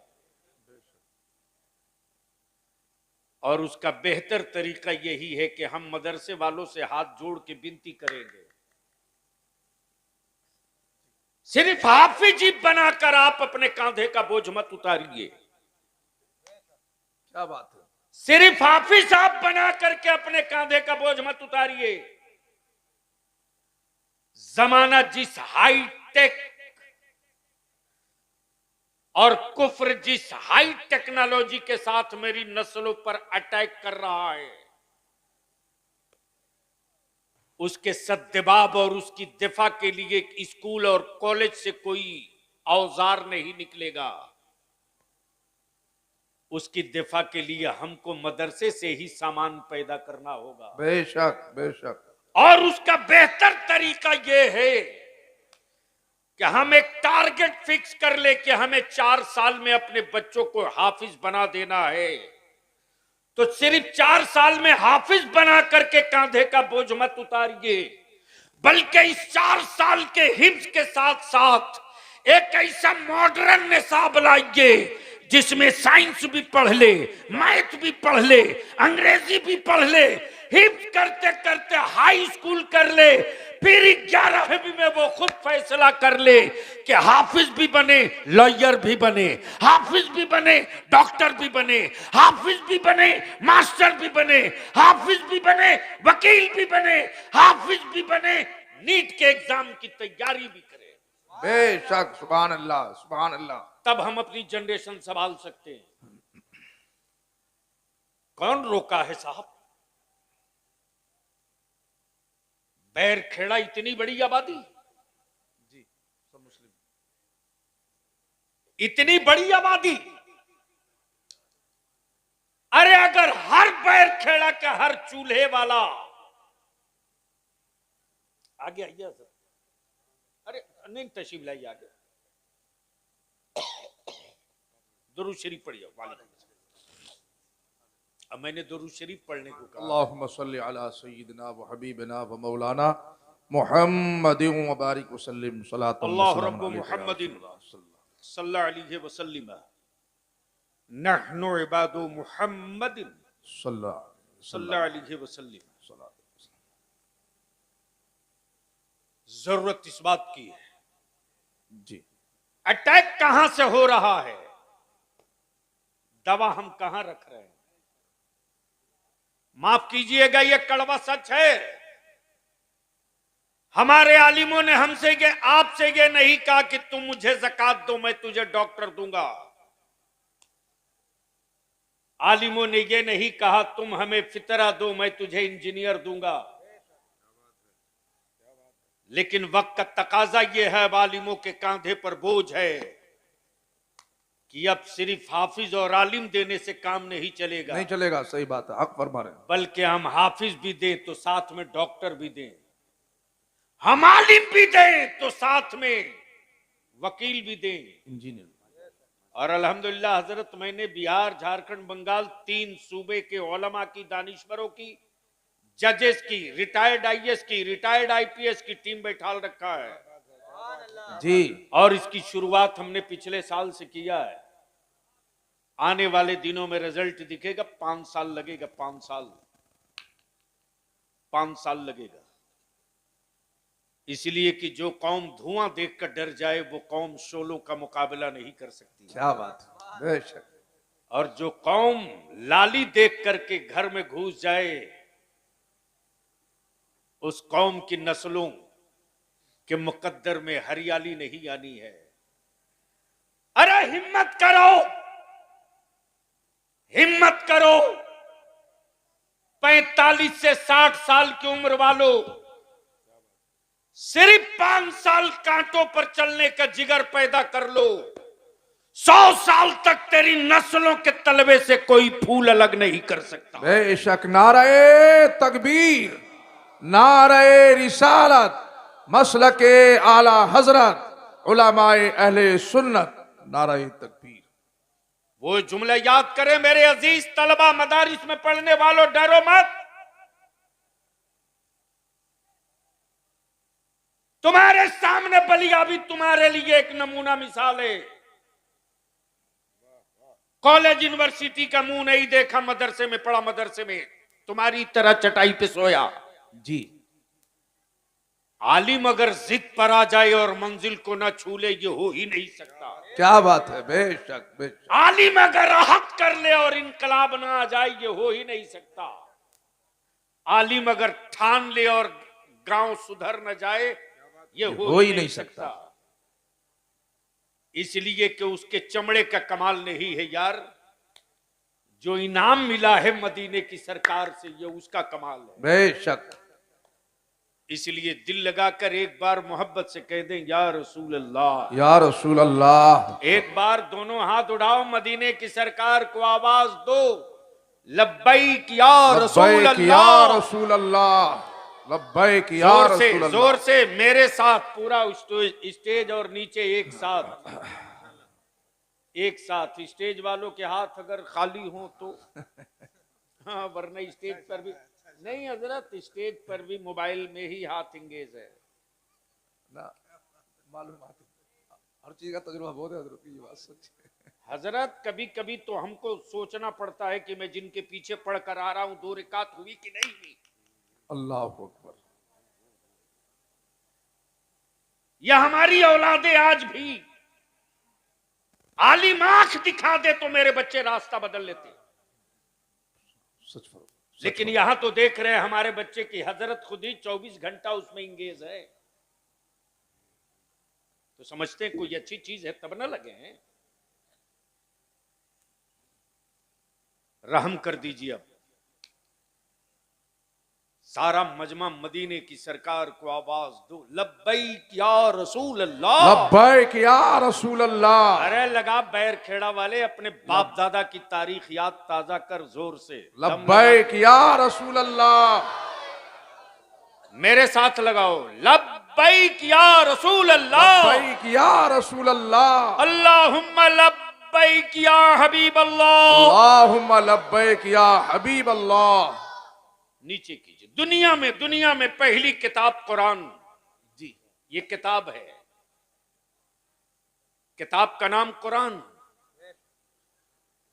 और उसका बेहतर तरीका यही है कि हम मदरसे वालों से हाथ जोड़ के विनती करेंगे, सिर्फ हाफिजी बनाकर आप अपने कांधे का बोझ मत उतारिए।
क्या बात है।
सिर्फ हाफिज आप बना करके अपने कांधे का बोझ मत उतारिए। जमाना जिस हाईटेक और कुफ्र जिस हाई टेक्नोलॉजी के साथ मेरी नस्लों पर अटैक कर रहा है, उसके सद्दबाब और उसकी दिफा के लिए स्कूल और कॉलेज से कोई औजार नहीं निकलेगा। उसकी दिफा के लिए हमको मदरसे से ही सामान पैदा करना होगा।
बेशक बेशक।
और उसका बेहतर तरीका यह है कि हम एक टारगेट फिक्स कर ले कि हमें 4 साल में अपने बच्चों को हाफिज बना देना है। तो सिर्फ 4 साल में हाफिज बना करके कांधे का बोझ मत उतारिए, बल्कि इस 4 साल के हिफ्ज के साथ साथ एक ऐसा मॉडर्न निसाब लाइए जिसमें साइंस भी पढ़ ले, मैथ भी पढ़ ले, अंग्रेजी भी पढ़ ले, हिफ्ज करते करते हाई स्कूल कर ले, फिर 11वीं में वो खुद फैसला कर ले कि हाफिज भी बने, लॉयर भी बने, हाफिज भी बने, डॉक्टर भी बने, हाफिज भी बने, मास्टर भी बने, हाफिज भी बने, वकील भी बने, हाफिज भी बने, नीट के एग्जाम की तैयारी भी करे।
बेशक, सुभान अल्लाह, सुभान अल्लाह।
तब हम अपनी जनरेशन संभाल सकते हैं। कौन रोका है साहब? बैरखेड़ा इतनी बड़ी आबादी,
जी सब मुस्लिम,
इतनी बड़ी आबादी, अरे अगर हर बैरखेड़ा का हर चूल्हे वाला आगे आइए सर, अरे नहीं तशरीफ लाइए आगे, दुरूद शरीफ पढ़िए। वालेकुम। अब मैंने दुरूद शरीफ पढ़ने को कहा।
अल्लाहुम्मा सल्ली अला सय्यिदिना व हबीबिना व मौलाना मुहम्मदिन व बारिक व सल्लिम सलातन व
अल्लाहु
सलाम
रब्बु
अलैका या
मुहम्मदिन
रसूलल्लाह।
सल्लल्लाहु अलैहि वसल्लम नहनु इबादु मुहम्मदिन सल्लल्लाहु अलैहि वसल्लम। जरूरत इस बात की है,
जी
अटैक कहां से हो रहा है, दवा हम कहां रख रहे हैं? माफ कीजिएगा, यह कड़वा सच है। हमारे आलिमों ने हमसे ये, आपसे ये नहीं कहा कि तुम मुझे ज़कात दो मैं तुझे डॉक्टर दूंगा। आलिमों ने ये नहीं कहा तुम हमें फितरा दो मैं तुझे इंजीनियर दूंगा। लेकिन वक्त का तकाजा ये है, आलिमों के कांधे पर बोझ है कि अब सिर्फ हाफिज और आलिम देने से काम नहीं चलेगा,
नहीं चलेगा, सही बात है, हक फरमा रहे हैं।
बल्कि हम हाफिज भी दें तो साथ में डॉक्टर भी दें, हम आलिम भी दें तो साथ में वकील भी दें,
इंजीनियर।
और अल्हम्दुलिल्लाह हजरत मैंने बिहार, झारखंड, बंगाल 3 सूबे के उलमा की, दानिश्वरों की, जजेस की, रिटायर्ड आईएएस की, रिटायर्ड आईपीएस की टीम बैठा रखा है
जी।
और इसकी शुरुआत हमने पिछले साल से किया है। आने वाले दिनों में रिजल्ट दिखेगा, 5 साल लगेगा, 5 साल लगेगा। इसलिए कि जो कौम धुआं देखकर डर जाए वो कौम शोलों का मुकाबला नहीं कर सकती।
क्या बात है, बेशक।
और जो कौम लाली देख करके घर में घुस जाए उस कौम की नस्लों के मुकद्दर में हरियाली नहीं आनी है। अरे हिम्मत करो, हिम्मत करो, 45 से 60 साल की उम्र वालों, सिर्फ 5 साल कांटों पर चलने का जिगर पैदा कर लो, 100 साल तक तेरी नस्लों के तलबे से कोई फूल अलग नहीं कर सकता।
बेशक। नारे तकबीर, नारे रिसालत, मसलके आला हजरत, उलमाए अहले सुन्नत, नारे तकबीर।
वो जुमला याद करें मेरे अजीज तलबा, मदारिस में पढ़ने वालों, डरो मत। तुम्हारे सामने बलिया भी तुम्हारे लिए एक नमूना मिसाल है। कॉलेज यूनिवर्सिटी का मुंह नहीं देखा, मदरसे में पढ़ा, मदरसे में तुम्हारी तरह चटाई पे सोया।
जी।
आलिम अगर जिद पर आ जाए और मंजिल को ना छू ले, ये हो ही नहीं सकता।
क्या बात है, बेशक बेशक।
आलिम अगर राहत कर ले और इनकलाब ना आ जाए, ये हो ही नहीं सकता। आलिम अगर ठान ले और गांव सुधर न जाए, ये हो ही नहीं सकता। इसलिए कि उसके चमड़े का कमाल नहीं है यार, जो इनाम मिला है मदीने की सरकार से, ये उसका कमाल है।
बेशक।
इसलिए दिल लगाकर एक बार मोहब्बत से कह दें, या रसूल अल्लाह,
या रसूल अल्लाह।
एक बार दोनों हाथ उठाओ, मदीने की सरकार को आवाज दो, लब्बैक या रसूल
लब्बैक या
अल्लाह।
रसूल अल्लाह, लब्बैक या
जोर से,
रसूल अल्लाह।
जोर से मेरे साथ पूरा स्टेज और नीचे एक साथ, एक साथ। स्टेज वालों के हाथ अगर खाली हो तो हाँ, वरना स्टेज पर भी नहीं हजरत, स्टेज पर भी मोबाइल में ही हाथ इंगेज है
ना, मालूम हर चीज का तजुर्बा बहुत है हजरत, ये बात सच है।
हजरत कभी कभी तो हमको सोचना पड़ता है कि मैं जिनके पीछे पढ़ कर आ रहा हूं 2 रकात हुई कि नहीं हुई।
अल्लाह अकबर।
यह हमारी औलादे आज भी आलिम आंख दिखा दे तो मेरे बच्चे रास्ता बदल लेते।
सच फरमा, सच
लेकिन
फरमा।
यहां तो देख रहे हैं हमारे बच्चे की हजरत खुद ही 24 घंटा उसमें इंगेज है। तो समझते हैं कोई अच्छी चीज है तब ना लगे हैं। रहम कर दीजिए। अब सारा मजमा मदीने की सरकार को आवाज दो, लब्बैक या रसूल अल्लाह।
लब्बैक या रसूल अल्लाह।
अरे लगा बैर खेड़ा वाले, अपने बाप दादा की तारीख याद ताजा कर जोर से। दम लगा
लब्बैक या रसूल अल्लाह।
मेरे साथ लगाओ, लब्बैक या रसूल अल्लाह।
लब्बैक या रसूल अल्लाह।
अल्लाहुम्मा लब्बैक या हबीब अल्लाह।
अल्लाहुम्मा लब्बैक या हबीब अल्लाह।
नीचे कीजिए। दुनिया में पहली किताब कुरान जी, ये किताब है। किताब का नाम कुरान,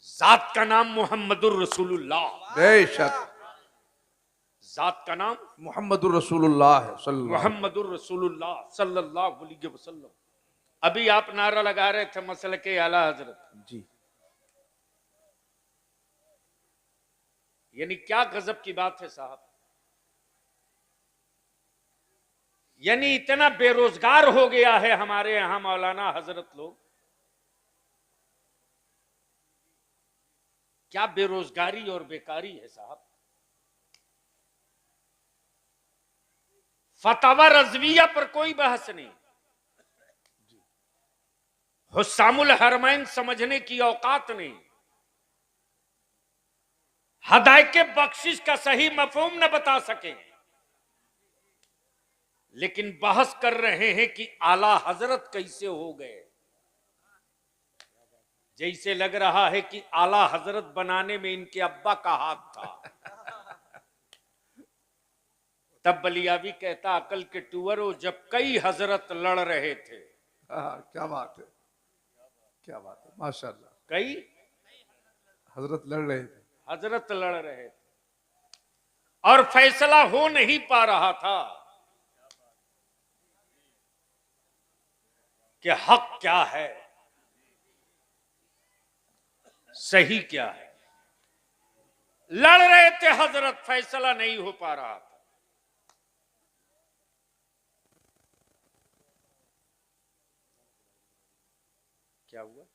जात का नाम मोहम्मदुर रसूलुल्लाह।
बेशक
जात का नाम
मुहम्मदुर रसूलुल्लाह सल्लल्लाहु
मोहम्मदुर रसूलुल्लाह सल्लल्लाहु अलैहि वसल्लम। अभी आप नारा लगा रहे थे मसल के आला हजरत
जी।
यानी क्या गजब की बात है साहब। यानी इतना बेरोजगार हो गया है हमारे यहां मौलाना हजरत लोग। क्या बेरोजगारी और बेकारी है साहब। फतवा रजविया पर कोई बहस नहीं, हुस्सामुल हरमैन समझने की औकात नहीं, हदायके बख्शिश का सही मफहूम न बता सके, लेकिन बहस कर रहे हैं कि आला हजरत कैसे हो गए। जैसे लग रहा है कि आला हजरत बनाने में इनके अब्बा का हाथ था। तब बलियावी कहता अकल के टूअरों, जब कई हजरत लड़ रहे थे।
क्या बात है, क्या बात है, माशाल्लाह।
कई
हजरत लड़ रहे थे।
हजरत लड़ रहे थे और फैसला हो नहीं पा रहा था कि हक क्या है, सही क्या है। लड़ रहे थे हजरत, फैसला नहीं हो पा रहा था। क्या हुआ?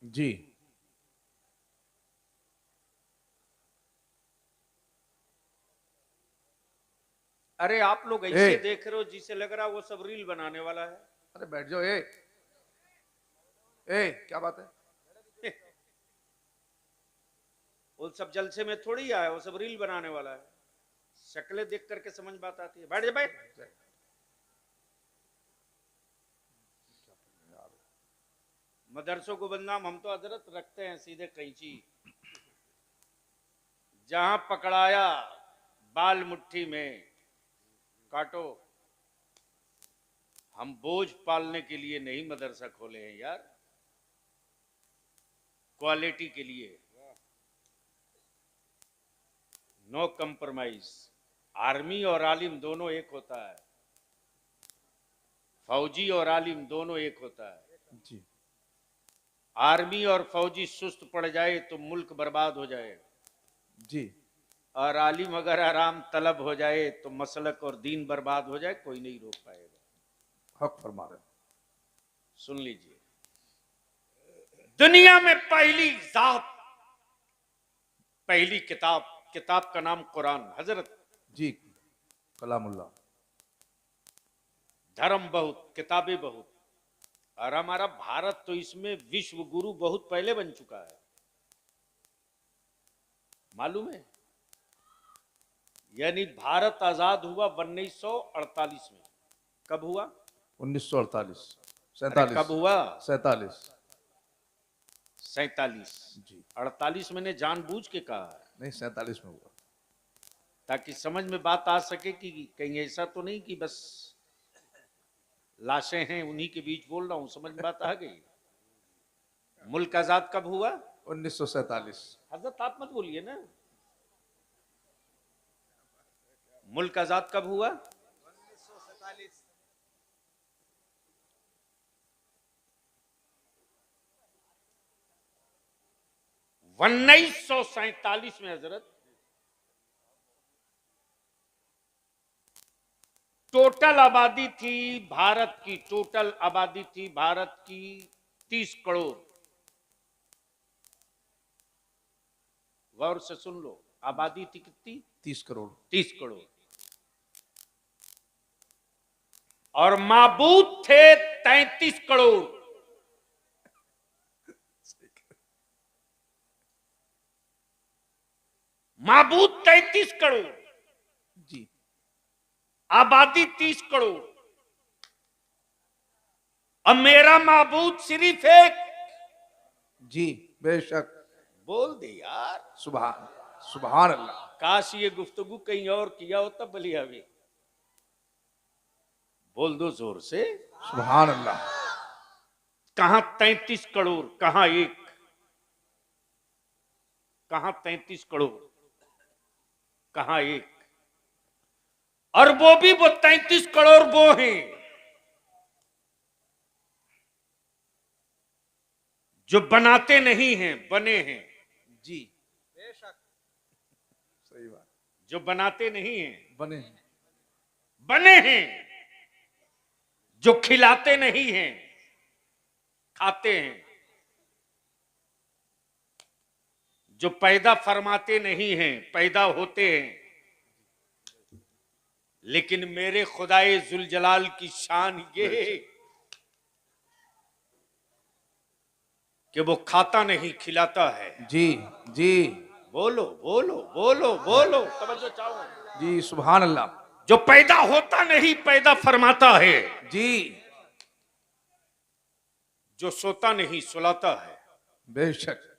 जी।
अरे आप लोग ऐसे देख रहे हो जिसे लग रहा है वो सब रील बनाने वाला है।
अरे बैठ जाओ। क्या बात है।
वो सब जलसे में थोड़ी आया, वो सब रील बनाने वाला है। शक्लें देख करके समझ बात आती है। बैठ जा बैठ। मदरसों को बदनाम हम तो हजरत रखते हैं सीधे कैंची। जहां पकड़ाया बाल मुट्ठी में काटो। हम बोझ पालने के लिए नहीं मदरसा खोले हैं यार, क्वालिटी के लिए। No compromise. आर्मी और आलिम दोनों एक होता है, फौजी और आलिम दोनों एक होता है
जी।
आर्मी और फौजी सुस्त पड़ जाए तो मुल्क बर्बाद हो जाए
जी।
और आलिम अगर आराम तलब हो जाए तो मसलक और दीन बर्बाद हो जाए, कोई नहीं रोक पाएगा।
हक फरमा रहे।
सुन लीजिए, दुनिया में पहली जात, पहली किताब, किताब का नाम कुरान। हजरत
जी, कलामुल्लाह।
धर्म बहुत, किताबें बहुत, और हमारा भारत तो इसमें विश्व गुरु बहुत पहले बन चुका है, मालूम है। यानी भारत आजाद हुआ 1948 में। कब हुआ?
1948
अरे
47।
कब हुआ?
47।
47।
जी।
48 मैंने जानबूझ के कहा है।
नहीं, 47 में हुआ।
ताकि समझ में बात आ सके कि कहीं ऐसा तो नहीं कि बस लाशें हैं उन्हीं के बीच बोल रहा हूं। समझ में बात आ गई। मुल्क आजाद कब हुआ?
1947।
हजरत आप मत बोलिए ना। मुल्क आजाद कब हुआ? 1947 में हजरत। टोटल आबादी थी भारत की, टोटल आबादी थी भारत की 30 करोड़। गौर से सुन लो, आबादी थी कितनी?
30 करोड़।
30 करोड़। और माबूद थे 33 करोड़। माबूद 33 करोड़,
जी
आबादी 30 करोड़। अब मेरा माबूद सिर्फ एक।
जी बेशक।
बोल दे यार।
सुभान सुभान अल्लाह।
काश ये गुफ्तगू कहीं और किया होता बलिया भी। बोल दो जोर से।
सुभान अल्लाह।
कहां 33 करोड़, कहां एक, कहां 33 करोड़, कहां एक। और वो भी वो 33 करोड़ वो हैं जो बनाते नहीं हैं, बने हैं।
जी बेशक सही बात।
जो बनाते नहीं हैं,
बने हैं।
बने हैं। जो खिलाते नहीं हैं, खाते हैं। जो पैदा फरमाते नहीं हैं, पैदा होते हैं। लेकिन मेरे खुदाए जुलजलाल की शान ये कि वो खाता नहीं, खिलाता है।
जी जी
बोलो बोलो बोलो बोलो, तवज्जो चाहो।
जी सुभान अल्लाह।
जो पैदा होता नहीं, पैदा फरमाता है।
जी
जो सोता नहीं, सुलाता है।
बेशक।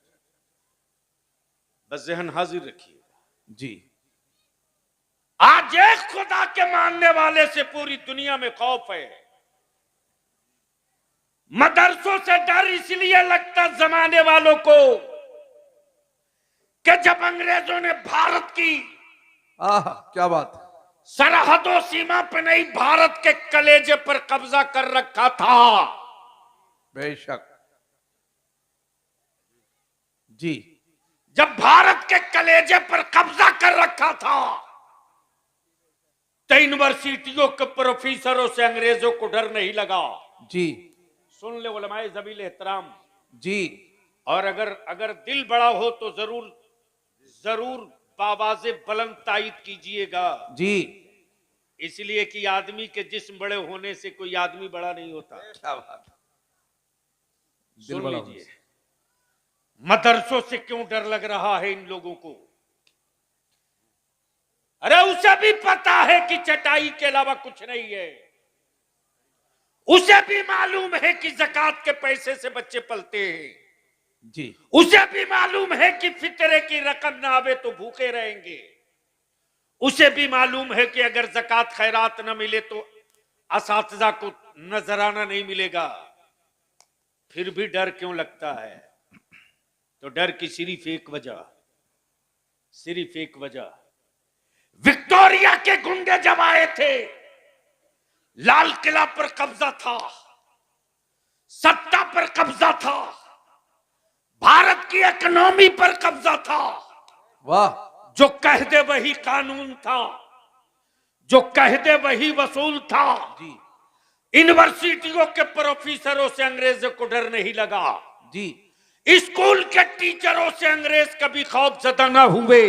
बस जहन हाजिर रखिए।
जी
आज एक खुदा के मानने वाले से पूरी दुनिया में खौफ है। मदरसों से डर इसलिए लगता जमाने वालों को कि जब अंग्रेजों ने भारत की
आह क्या बात।
सरहदों सीमा पर नहीं, भारत के कलेजे पर कब्जा कर रखा था।
बेशक। जी
जब भारत के कलेजे पर कब्जा कर रखा था तो यूनिवर्सिटियों के प्रोफेसरों से अंग्रेजों को डर नहीं लगा।
जी
सुन ले उलमाए ज़बील एहतराम।
जी
और अगर दिल बड़ा हो तो जरूर जरूर बाबाज़े बुलंद तायीद कीजिएगा।
जी
इसलिए कि आदमी के जिस्म बड़े होने से कोई आदमी बड़ा नहीं होता।
क्या बात। दिल
सुन
बड़ा
लीजिए, मदरसों से क्यों डर लग रहा है इन लोगों को? अरे उसे भी पता है कि चटाई के अलावा कुछ नहीं है। उसे भी मालूम है कि ज़कात के पैसे से बच्चे पलते हैं।
जी
उसे भी मालूम है कि फितरे की रकम ना आवे तो भूखे रहेंगे। उसे भी मालूम है कि अगर ज़कात खैरात न मिले तो असातिज़ा को नजराना नहीं मिलेगा। फिर भी डर क्यों लगता है? तो डर की सिर्फ एक वजह, सिर्फ एक वजह। विक्टोरिया के गुंडे जब आए थे, लाल किला पर कब्जा था, सत्ता पर कब्जा था, भारत की इकोनॉमी पर कब्जा था।
वाह।
जो कह दे वही कानून था, जो कह दे वही वसूल था।
जी
यूनिवर्सिटियों के प्रोफेसरों से अंग्रेजों को डर नहीं लगा।
जी
स्कूल के टीचरों से अंग्रेज कभी खौफजदा न हुए।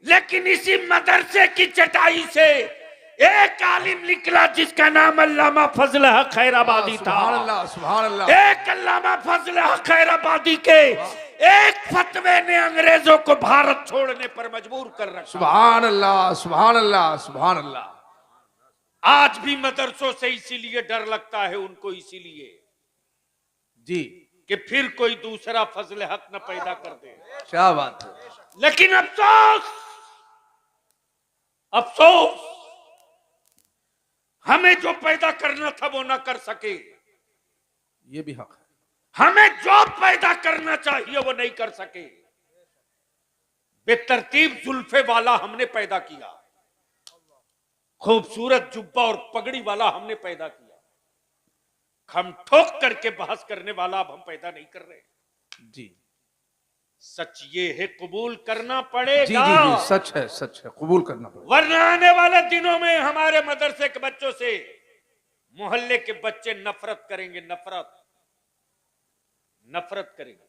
लेकिन इसी मदरसे की चटाई से एक आलिम निकला जिसका नाम अल्लामा फजल हक खैराबादी था।
सुभान अल्लाह सुभान अल्लाह।
एक अल्लामा फजल हक खैराबादी के एक फतवे ने अंग्रेजों को भारत छोड़ने पर मजबूर कर रखा।
सुभान अल्लाह सुभान अल्लाह सुभान अल्लाह।
आज भी मदरसों से इसीलिए डर लगता है उनको, इसीलिए
जी
कि फिर कोई दूसरा फजल हक न पैदा कर दे।
क्या बात है।
लेकिन अफसोस अफसोस, हमें जो पैदा करना था वो ना कर सके,
ये भी हक है।
हमें जो पैदा करना चाहिए वो नहीं कर सके। बेतरतीब जुल्फे वाला हमने पैदा किया, खूबसूरत जुब्बा और पगड़ी वाला हमने पैदा किया, हम ठोक करके बहस करने वाला अब हम पैदा नहीं कर रहे।
जी
सच ये है, कबूल करना
जी
पड़ेगा,
जी जी, सच है, कबूल करना पड़ेगा।
वरना आने वाले दिनों में हमारे मदरसे के बच्चों से मोहल्ले के बच्चे नफरत करेंगे, नफरत करेंगे।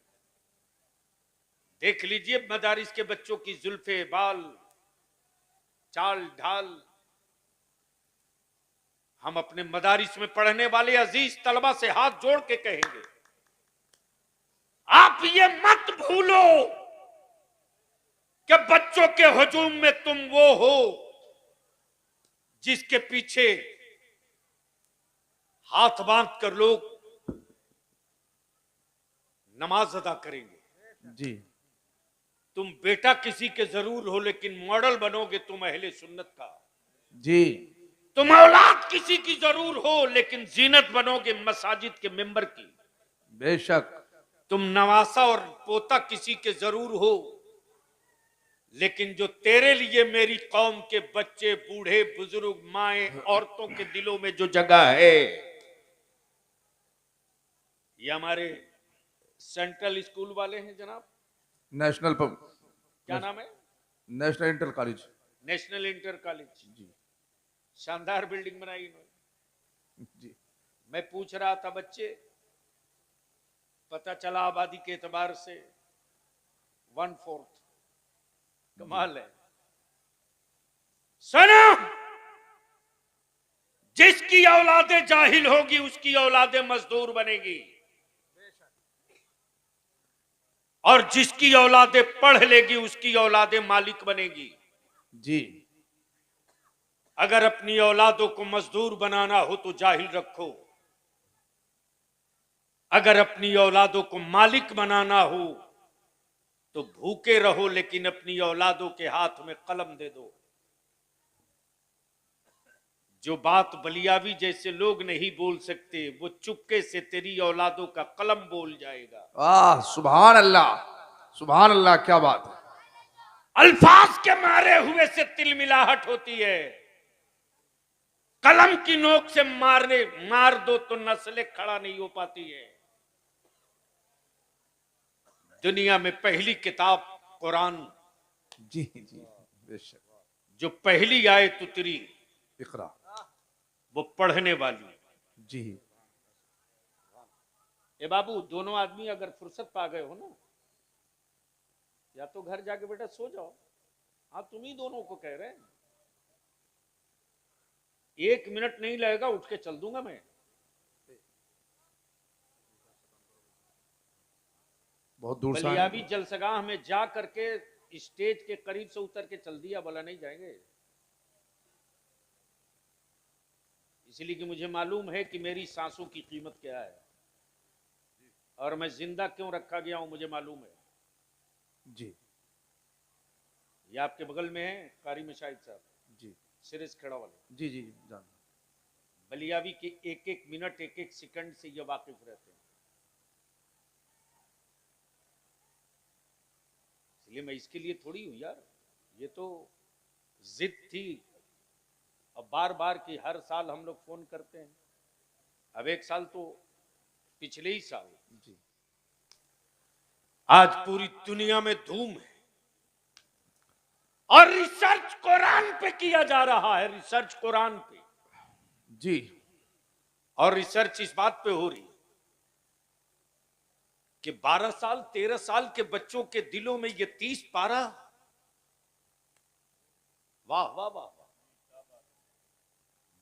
देख लीजिए मदारिस के बच्चों की जुल्फे, बाल, चाल ढाल। हम अपने मदारिस में पढ़ने वाले अजीज तलबा से हाथ जोड़ के कहेंगे, आप ये मत भूलो कि बच्चों के हुजूम में तुम वो हो जिसके पीछे हाथ बांध कर लोग नमाज अदा करेंगे।
जी
तुम बेटा किसी के जरूर हो, लेकिन मॉडल बनोगे तुम अहले सुन्नत का।
जी
तुम औलाद किसी की जरूर हो, लेकिन जीनत बनोगे मसाजिद के मेंबर की।
बेशक।
तुम नवासा और पोता किसी के जरूर हो, लेकिन जो तेरे लिए मेरी कौम के बच्चे, बूढ़े, बुजुर्ग, माएं, औरतों के दिलों में जो जगह है, ये हमारे सेंट्रल स्कूल वाले हैं जनाब।
नेशनल
क्या नाम है?
National inter college.
National inter college.
जी
शानदार बिल्डिंग बनाई इन्होंने।
जी
मैं पूछ रहा था बच्चे, पता चला आबादी के एतबार से 1/4। कमाल है। सुनो, जिसकी औलादे जाहिल होगी उसकी औलादे मजदूर बनेगी, और जिसकी औलादे पढ़ लेगी उसकी औलादे मालिक बनेगी।
जी
अगर अपनी औलादों को मजदूर बनाना हो तो जाहिल रखो, अगर अपनी औलादों को मालिक बनाना हो तो भूखे रहो, लेकिन अपनी औलादों के हाथ में कलम दे दो। जो बात बलियावी जैसे लोग नहीं बोल सकते, वो चुपके से तेरी औलादों का कलम बोल जाएगा।
आह, सुभान अल्लाह, सुभान अल्लाह, क्या बात है।
अल्फाज के मारे हुए से तिलमिलाहट होती है, कलम की नोक से मार दो तो नस्लें खड़ा नहीं हो पाती है। दुनिया में पहली किताब कुरान,
जी जी बेशक।
जो पहली आयत उतरी
इकरा।
वो पढ़ने वाली।
जी
ए बाबू, दोनों आदमी अगर फुर्सत पा गए हो ना, या तो घर जाके बेटा सो जाओ। हाँ, तुम ही दोनों को कह रहे हैं। 1 मिनट नहीं लगेगा, उठ के चल दूंगा मैं।
बहुत दूर से
बलियावी जलसगाह में जा करके स्टेज के करीब से उतर के चल दिया, बोला नहीं जाएंगे। इसलिए कि मुझे मालूम है कि मेरी सांसों की कीमत क्या है, और मैं जिंदा क्यों रखा गया हूं मुझे मालूम है।
जी
ये आपके बगल में है कारी मशाहिद साहब,
जी
सिरिस खेड़ा वाले।
जी जी जान।
बलियावी के एक एक मिनट, एक एक सेकंड से ये वाकिफ रहते हैं। इसलिए मैं इसके लिए थोड़ी हूं यार, ये तो जिद थी। अब बार बार की हर साल हम लोग फोन करते हैं। अब एक साल तो पिछले ही साल।
जी
आज पूरी दुनिया में धूम है, और रिसर्च कुरान पे किया जा रहा है, रिसर्च कुरान पे।
जी
और रिसर्च इस बात पे हो रही है कि 12 साल 13 साल के बच्चों के दिलों में ये 30 पारा। वाह वाह वाह वाह।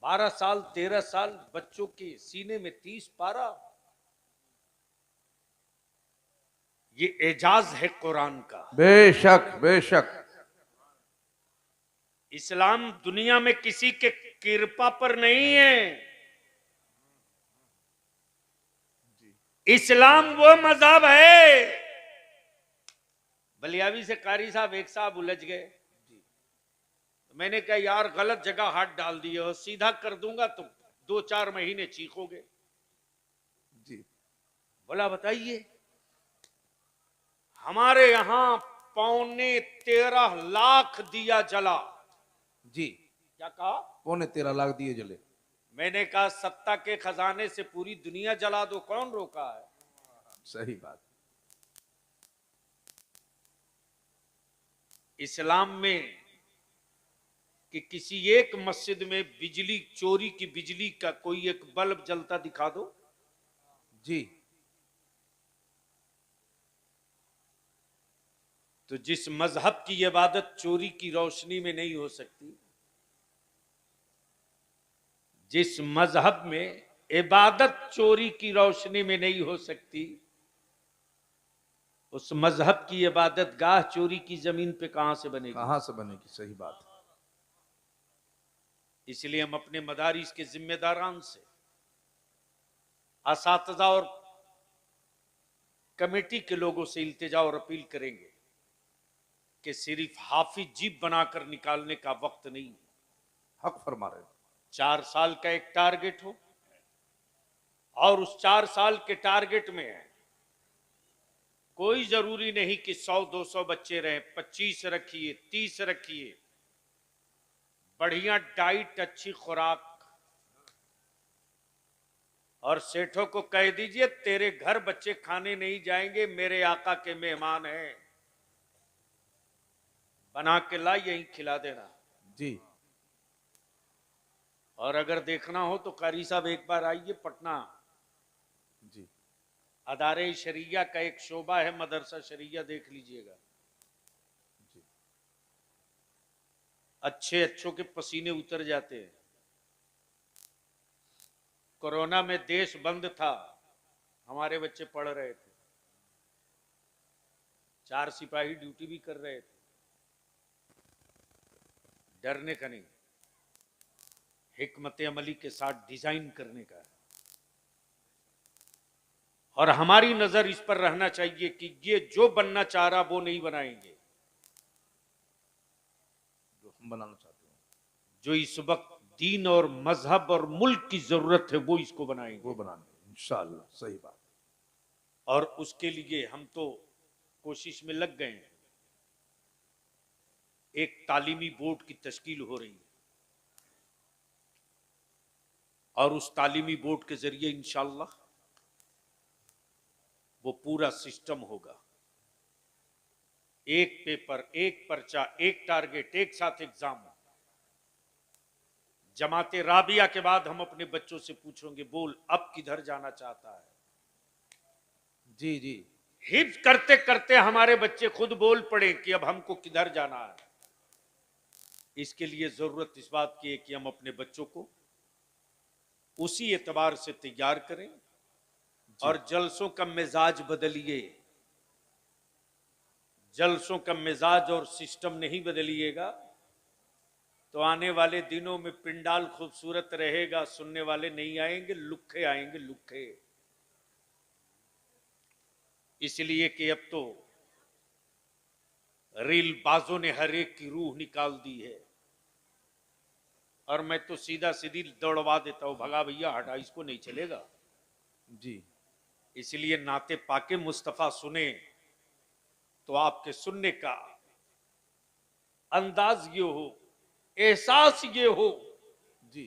12 साल 13 साल बच्चों के सीने में 30 पारा, ये एजाज है कुरान का।
बेशक बेशक।
इस्लाम दुनिया में किसी के कृपा पर नहीं है। इस्लाम वो मजहब है। बलियावी से कारी साहब एक साहब उलझ गए, मैंने कहा यार गलत जगह हाथ डाल दिए और सीधा कर दूंगा तो 2-4 महीने चीखोगे।
जी
बोला बताइए। हमारे यहां 13.25 लाख दिया जला।
जी।
क्या कहा?
13.25 लाख दिए जले।
मैंने कहा सत्ता के खजाने से पूरी दुनिया जला दो, कौन रोका है?
सही बात।
इस्लाम में कि किसी एक मस्जिद में बिजली चोरी की बिजली का कोई एक बल्ब जलता दिखा दो।
जी
तो जिस मजहब की इबादत चोरी की रोशनी में नहीं हो सकती, जिस मजहब में इबादत चोरी की रोशनी में नहीं हो सकती, उस मजहब की इबादत गाह चोरी की जमीन पे कहां से बनेगी?
कहां से बनेगी? सही बात।
इसलिए हम अपने मदारिस के जिम्मेदारान से, असातिज़ा और कमेटी के लोगों से इल्तिजा और अपील करेंगे कि सिर्फ हाफिज जीप बनाकर निकालने का वक्त नहीं।
हक फरमा रहे हैं।
4 साल का एक टारगेट हो और उस 4 साल के टारगेट में है, कोई जरूरी नहीं कि 100-200 बच्चे रहे, 25 रखिए, 30 रखिए। बढ़िया डाइट, अच्छी खुराक, और सेठों को कह दीजिए तेरे घर बच्चे खाने नहीं जाएंगे, मेरे आका के मेहमान हैं, बना के ला यहीं खिला देना।
जी
और अगर देखना हो तो कारी साहब एक बार आइए पटना।
जी
अदारे शरिया का एक शोबा है मदरसा शरिया, देख लीजिएगा।
जी
अच्छे अच्छों के पसीने उतर जाते हैं। कोरोना में देश बंद था, हमारे बच्चे पढ़ रहे थे, 4 सिपाही ड्यूटी भी कर रहे थे। डरने का नहीं, हिकमत अमली के साथ डिजाइन करने का है। और हमारी नजर इस पर रहना चाहिए कि ये जो बनना चाह रहा वो नहीं बनाएंगे,
जो हम बनाना चाहते हैं,
जो इस वक्त दीन और मजहब और मुल्क की जरूरत है वो इसको बनाएंगे,
वो बनाने इंशाअल्लाह। सही बात।
और उसके लिए हम तो कोशिश में लग गए हैं। एक तालीमी बोर्ड की तश्कील हो रही है और उस तालीमी बोर्ड के जरिए इंशाअल्लाह वो पूरा सिस्टम होगा। एक पेपर, एक पर्चा, एक टारगेट, एक साथ एग्जाम। जमाते राबिया के बाद हम अपने बच्चों से पूछेंगे बोल अब किधर जाना चाहता है।
जी जी
हिफ्ज करते करते हमारे बच्चे खुद बोल पड़े कि अब हमको किधर जाना है। इसके लिए जरूरत इस बात की है कि हम अपने बच्चों को उसी एतबार से तैयार करें और जलसों का मिजाज बदलिए। जलसों का मिजाज और सिस्टम नहीं बदलिएगा तो आने वाले दिनों में पिंडाल खूबसूरत रहेगा, सुनने वाले नहीं आएंगे, लुक्खे आएंगे, लुक्खे। इसलिए कि अब तो रील बाजों ने हर एक की रूह निकाल दी है और मैं तो सीधा सीधी दौड़वा देता हूं, भगा भैया हटा, इसको नहीं चलेगा।
जी
इसलिए नाते पाके मुस्तफा सुने तो आपके सुनने का अंदाज ये हो, एहसास ये हो
जी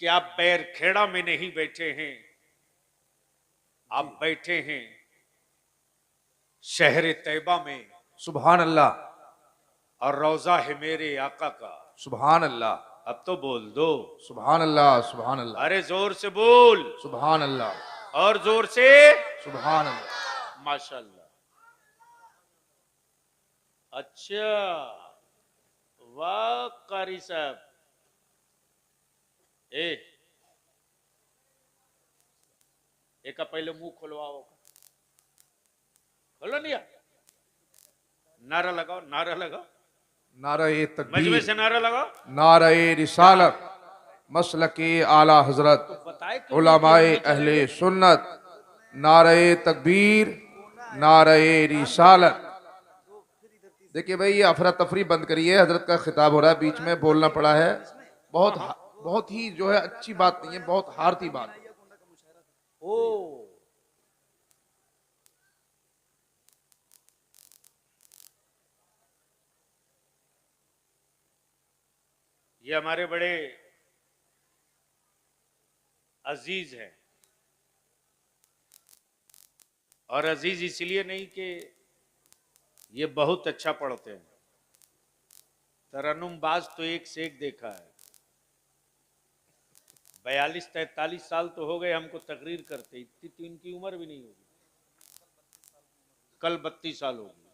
कि आप बैरखेड़ा में नहीं बैठे हैं, आप बैठे हैं शहर तैयबा में,
सुभान अल्लाह,
और रोजा है मेरे आका का।
सुभान अल्लाह,
अब तो बोल दो
सुभान अल्लाह, सुभान अल्लाह,
अरे जोर से बोल,
सुभान अल्लाह,
और जोर से
सुभान अल्लाह।
माशाल्लाह। अच्छा, वाह कारी साहब। एक पहले मुंह खुलवाओ, खोलो लिया, नारा लगाओ, नारा लगाओ,
नारे
मजमे
तकबीर,
से नारा लगाओ।
नारे रिसालत, मसलके आला हजरत,
तो बताए क्यों
उलमाए
नहीं कि हम
अहले
नहीं
सुन्नत, नारे तकबीर, नारे रिसालत। देखिए भाई, ये अफरा तफरी बंद करिए, हजरत का खिताब हो रहा है, बीच में बोलना पड़ा है। बहुत ही जो है अच्छी बात नहीं है, बहुत हारती बात है।
ओ, ये हमारे बड़े अजीज हैं, और अजीज इसलिए नहीं कि ये बहुत अच्छा पढ़ते हैं, तरन्नुम बाज तो एक से एक देखा है। 42-43 साल तो हो गए हमको तकरीर करते, इतनी तो इनकी उम्र भी नहीं होगी, कल 32 साल होगी,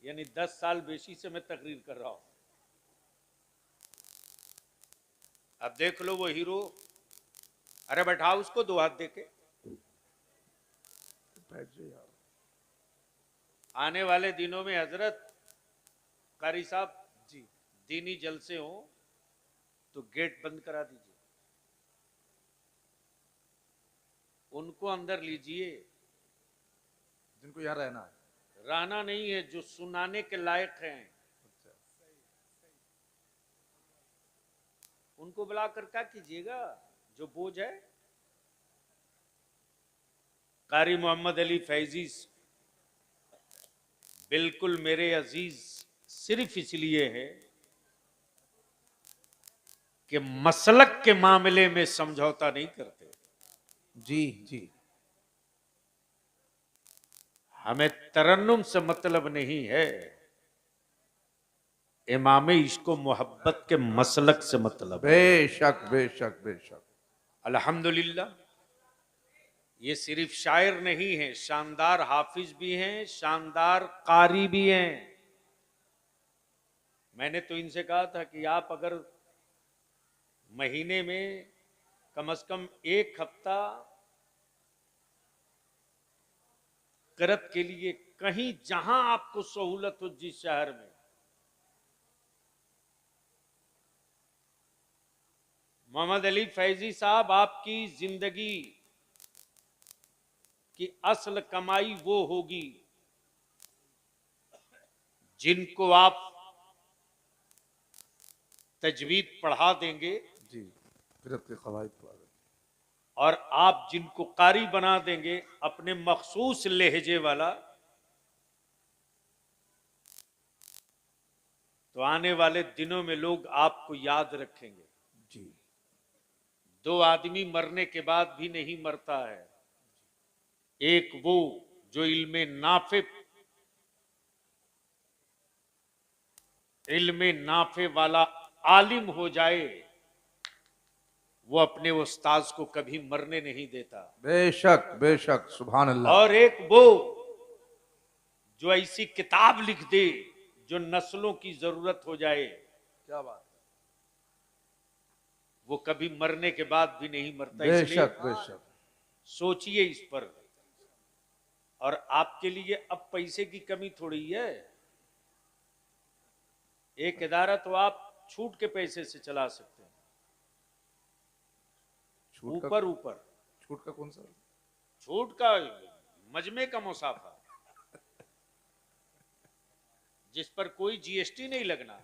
यानी 10 साल बेशी से मैं तकरीर कर रहा हूं। अब देख लो वो हीरो, अरे बैठाओ उसको, 2 हाथ देके। आने वाले दिनों में हजरत कारी साहब जी दीनी जलसे हो तो गेट बंद करा दीजिए, उनको अंदर लीजिए,
जिनको यहाँ रहना है।
रहना नहीं है, जो सुनाने के लायक हैं उनको बुलाकर क्या कीजिएगा, जो बोझ है। कारी मोहम्मद अली फैजी बिल्कुल मेरे अजीज सिर्फ इसलिए है कि मसलक के मामले में समझौता नहीं करते।
जी जी,
हमें तरन्नुम से मतलब नहीं है, इमाम इश्क मोहब्बत के मसलक से मतलब है।
बेशक बेशक बेशक।
अल्हम्दुलिल्लाह, ये सिर्फ शायर नहीं है, शानदार हाफिज भी हैं, शानदार कारी भी हैं। मैंने तो इनसे कहा था कि आप अगर महीने में कम से कम 1 हफ्ता करत के लिए कहीं, जहां आपको सहूलत हो, जिस शहर में, मोहम्मद अली फैजी साहब, आपकी जिंदगी की असल कमाई वो होगी जिनको आप तजवीद पढ़ा देंगे,
जी, फिरत के कवायद पढ़ा देंगे,
और आप जिनको कारी बना देंगे अपने मखसूस लहजे वाला, तो आने वाले दिनों में लोग आपको याद रखेंगे।
जी
2 आदमी मरने के बाद भी नहीं मरता है, एक वो जो इल्मे नाफे वाला आलिम हो जाए, वो अपने उस्ताद को कभी मरने नहीं देता।
बेशक बेशक, सुभान अल्लाह।
और एक वो जो ऐसी किताब लिख दे जो नस्लों की जरूरत हो जाए,
क्या बात है।
वो कभी मरने के बाद भी नहीं मरता। इसलिए
बेशक बेशक,
सोचिए इस पर। और आपके लिए अब पैसे की कमी थोड़ी है, एक इदारा तो आप छूट के पैसे से चला सकते हैं, ऊपर ऊपर।
छूट का कौन सा?
छूट का मजमे का मुसाफा, जिस पर कोई जीएसटी नहीं लगना।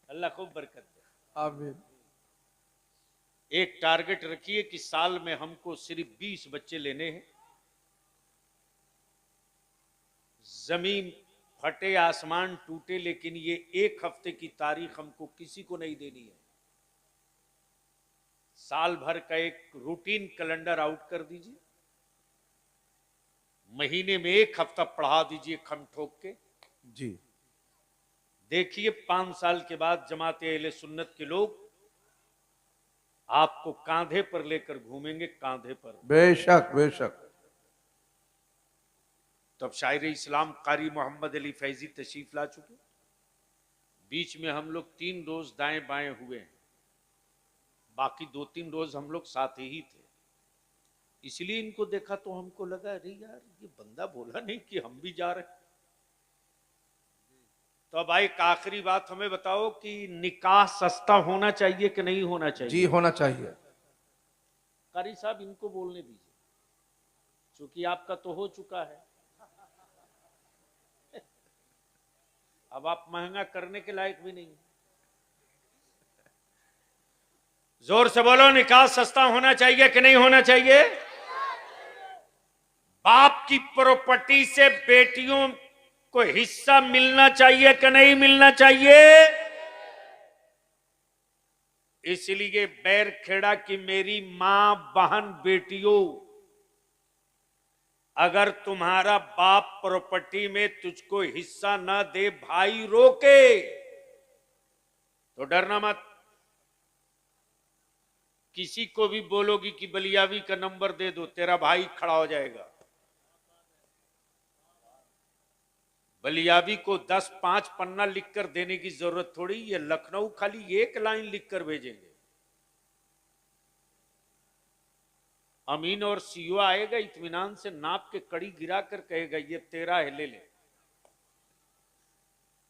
अल्लाह खूब बरकत दे।
आमीन।
एक टारगेट रखिए कि साल में हमको सिर्फ 20 बच्चे लेने हैं, जमीन फटे आसमान टूटे, लेकिन ये 1 हफ्ते की तारीख हमको किसी को नहीं देनी है। साल भर का एक रूटीन कैलेंडर आउट कर दीजिए, महीने में 1 हफ्ता पढ़ा दीजिए खम ठोक के।
जी,
देखिए 5 साल के बाद जमात अहले सुन्नत के लोग आपको कांधे पर लेकर घूमेंगे, कांधे पर।
बेशक बेशक।
तब शायर इस्लाम कारी मोहम्मद अली फैजी तशरीफ ला चुके। बीच में हम लोग 3 रोज दाएं बाएं हुए हैं, बाकी 2-3 रोज हम लोग साथ ही थे। इसलिए इनको देखा तो हमको लगा, अरे यार ये बंदा बोला नहीं कि हम भी जा रहे हैं। तो अब एक आखिरी बात हमें बताओ कि निकाह सस्ता होना चाहिए कि नहीं होना चाहिए?
जी, होना चाहिए।
कारी साहब इनको बोलने दीजिए, क्योंकि आपका तो हो चुका है। अब आप महंगा करने के लायक भी नहीं। जोर से बोलो, निकाह सस्ता होना चाहिए कि नहीं होना चाहिए? बाप की प्रॉपर्टी से बेटियों को हिस्सा मिलना चाहिए कि नहीं मिलना चाहिए? इसलिए बैरखेड़ा की मेरी मां, बहन, बेटियों, अगर तुम्हारा बाप प्रॉपर्टी में तुझको हिस्सा न दे, भाई रोके, तो डरना मत। किसी को भी बोलोगी कि बलियावी का नंबर दे दो, तेरा भाई खड़ा हो जाएगा। बलियावी को 10-5 पन्ना लिखकर देने की जरूरत थोड़ी है। लखनऊ खाली एक लाइन लिखकर भेजेंगे। अमीन और सीओ आएगा, इत्मीनान से नाप के कड़ी गिरा कर कहेगा ये तेरा है, ले ले,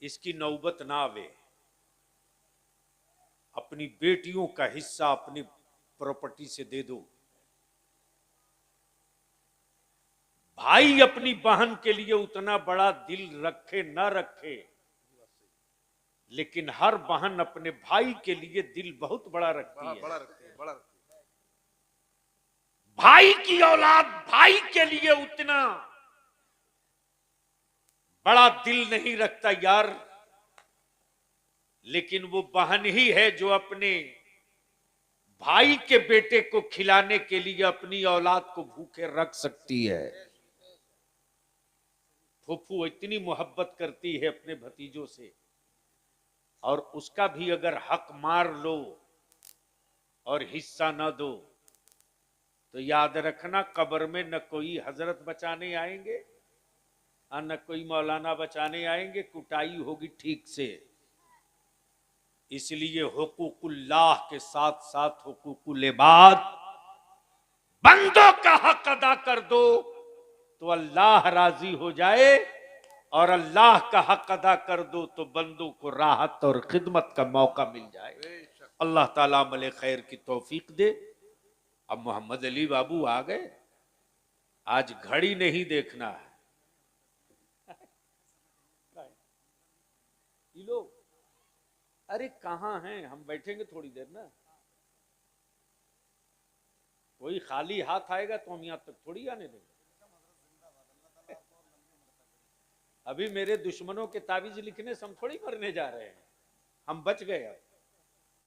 इसकी नौबत ना आवे। अपनी बेटियों का हिस्सा अपनी प्रॉपर्टी से दे दो। भाई अपनी बहन के लिए उतना बड़ा दिल रखे न रखे, लेकिन हर बहन अपने भाई के लिए दिल बहुत बड़ा रखती है।
बड़ा रखती है, बड़ा रखती है।
भाई की औलाद भाई के लिए उतना बड़ा दिल नहीं रखता यार, लेकिन वो बहन ही है जो अपने भाई के बेटे को खिलाने के लिए अपनी औलाद को भूखे रख सकती है। फूफू इतनी मोहब्बत करती है अपने भतीजों से, और उसका भी अगर हक मार लो और हिस्सा न दो, तो याद रखना कब्र में न कोई हजरत बचाने आएंगे और न कोई मौलाना बचाने आएंगे, कुटाई होगी ठीक से। इसलिए हुकूकुल्लाह के साथ साथ हुकूकुल इबाद, बंदों का हक अदा कर दो तो अल्लाह राजी हो जाए, और अल्लाह का हक अदा कर दो तो बंदों को राहत और खिदमत का मौका मिल जाए। अल्लाह ताला अमल खैर की तौफीक दे। अब मोहम्मद अली बाबू आ गए, आज घड़ी नहीं देखना है। ये लोग अरे कहां हैं, हम बैठेंगे थोड़ी देर ना। कोई खाली हाथ आएगा तो हम यहां तक थोड़ी आने देंगे। अभी मेरे दुश्मनों के ताबीज लिखने से हम थोड़ी मरने जा रहे हैं, हम बच गए। अब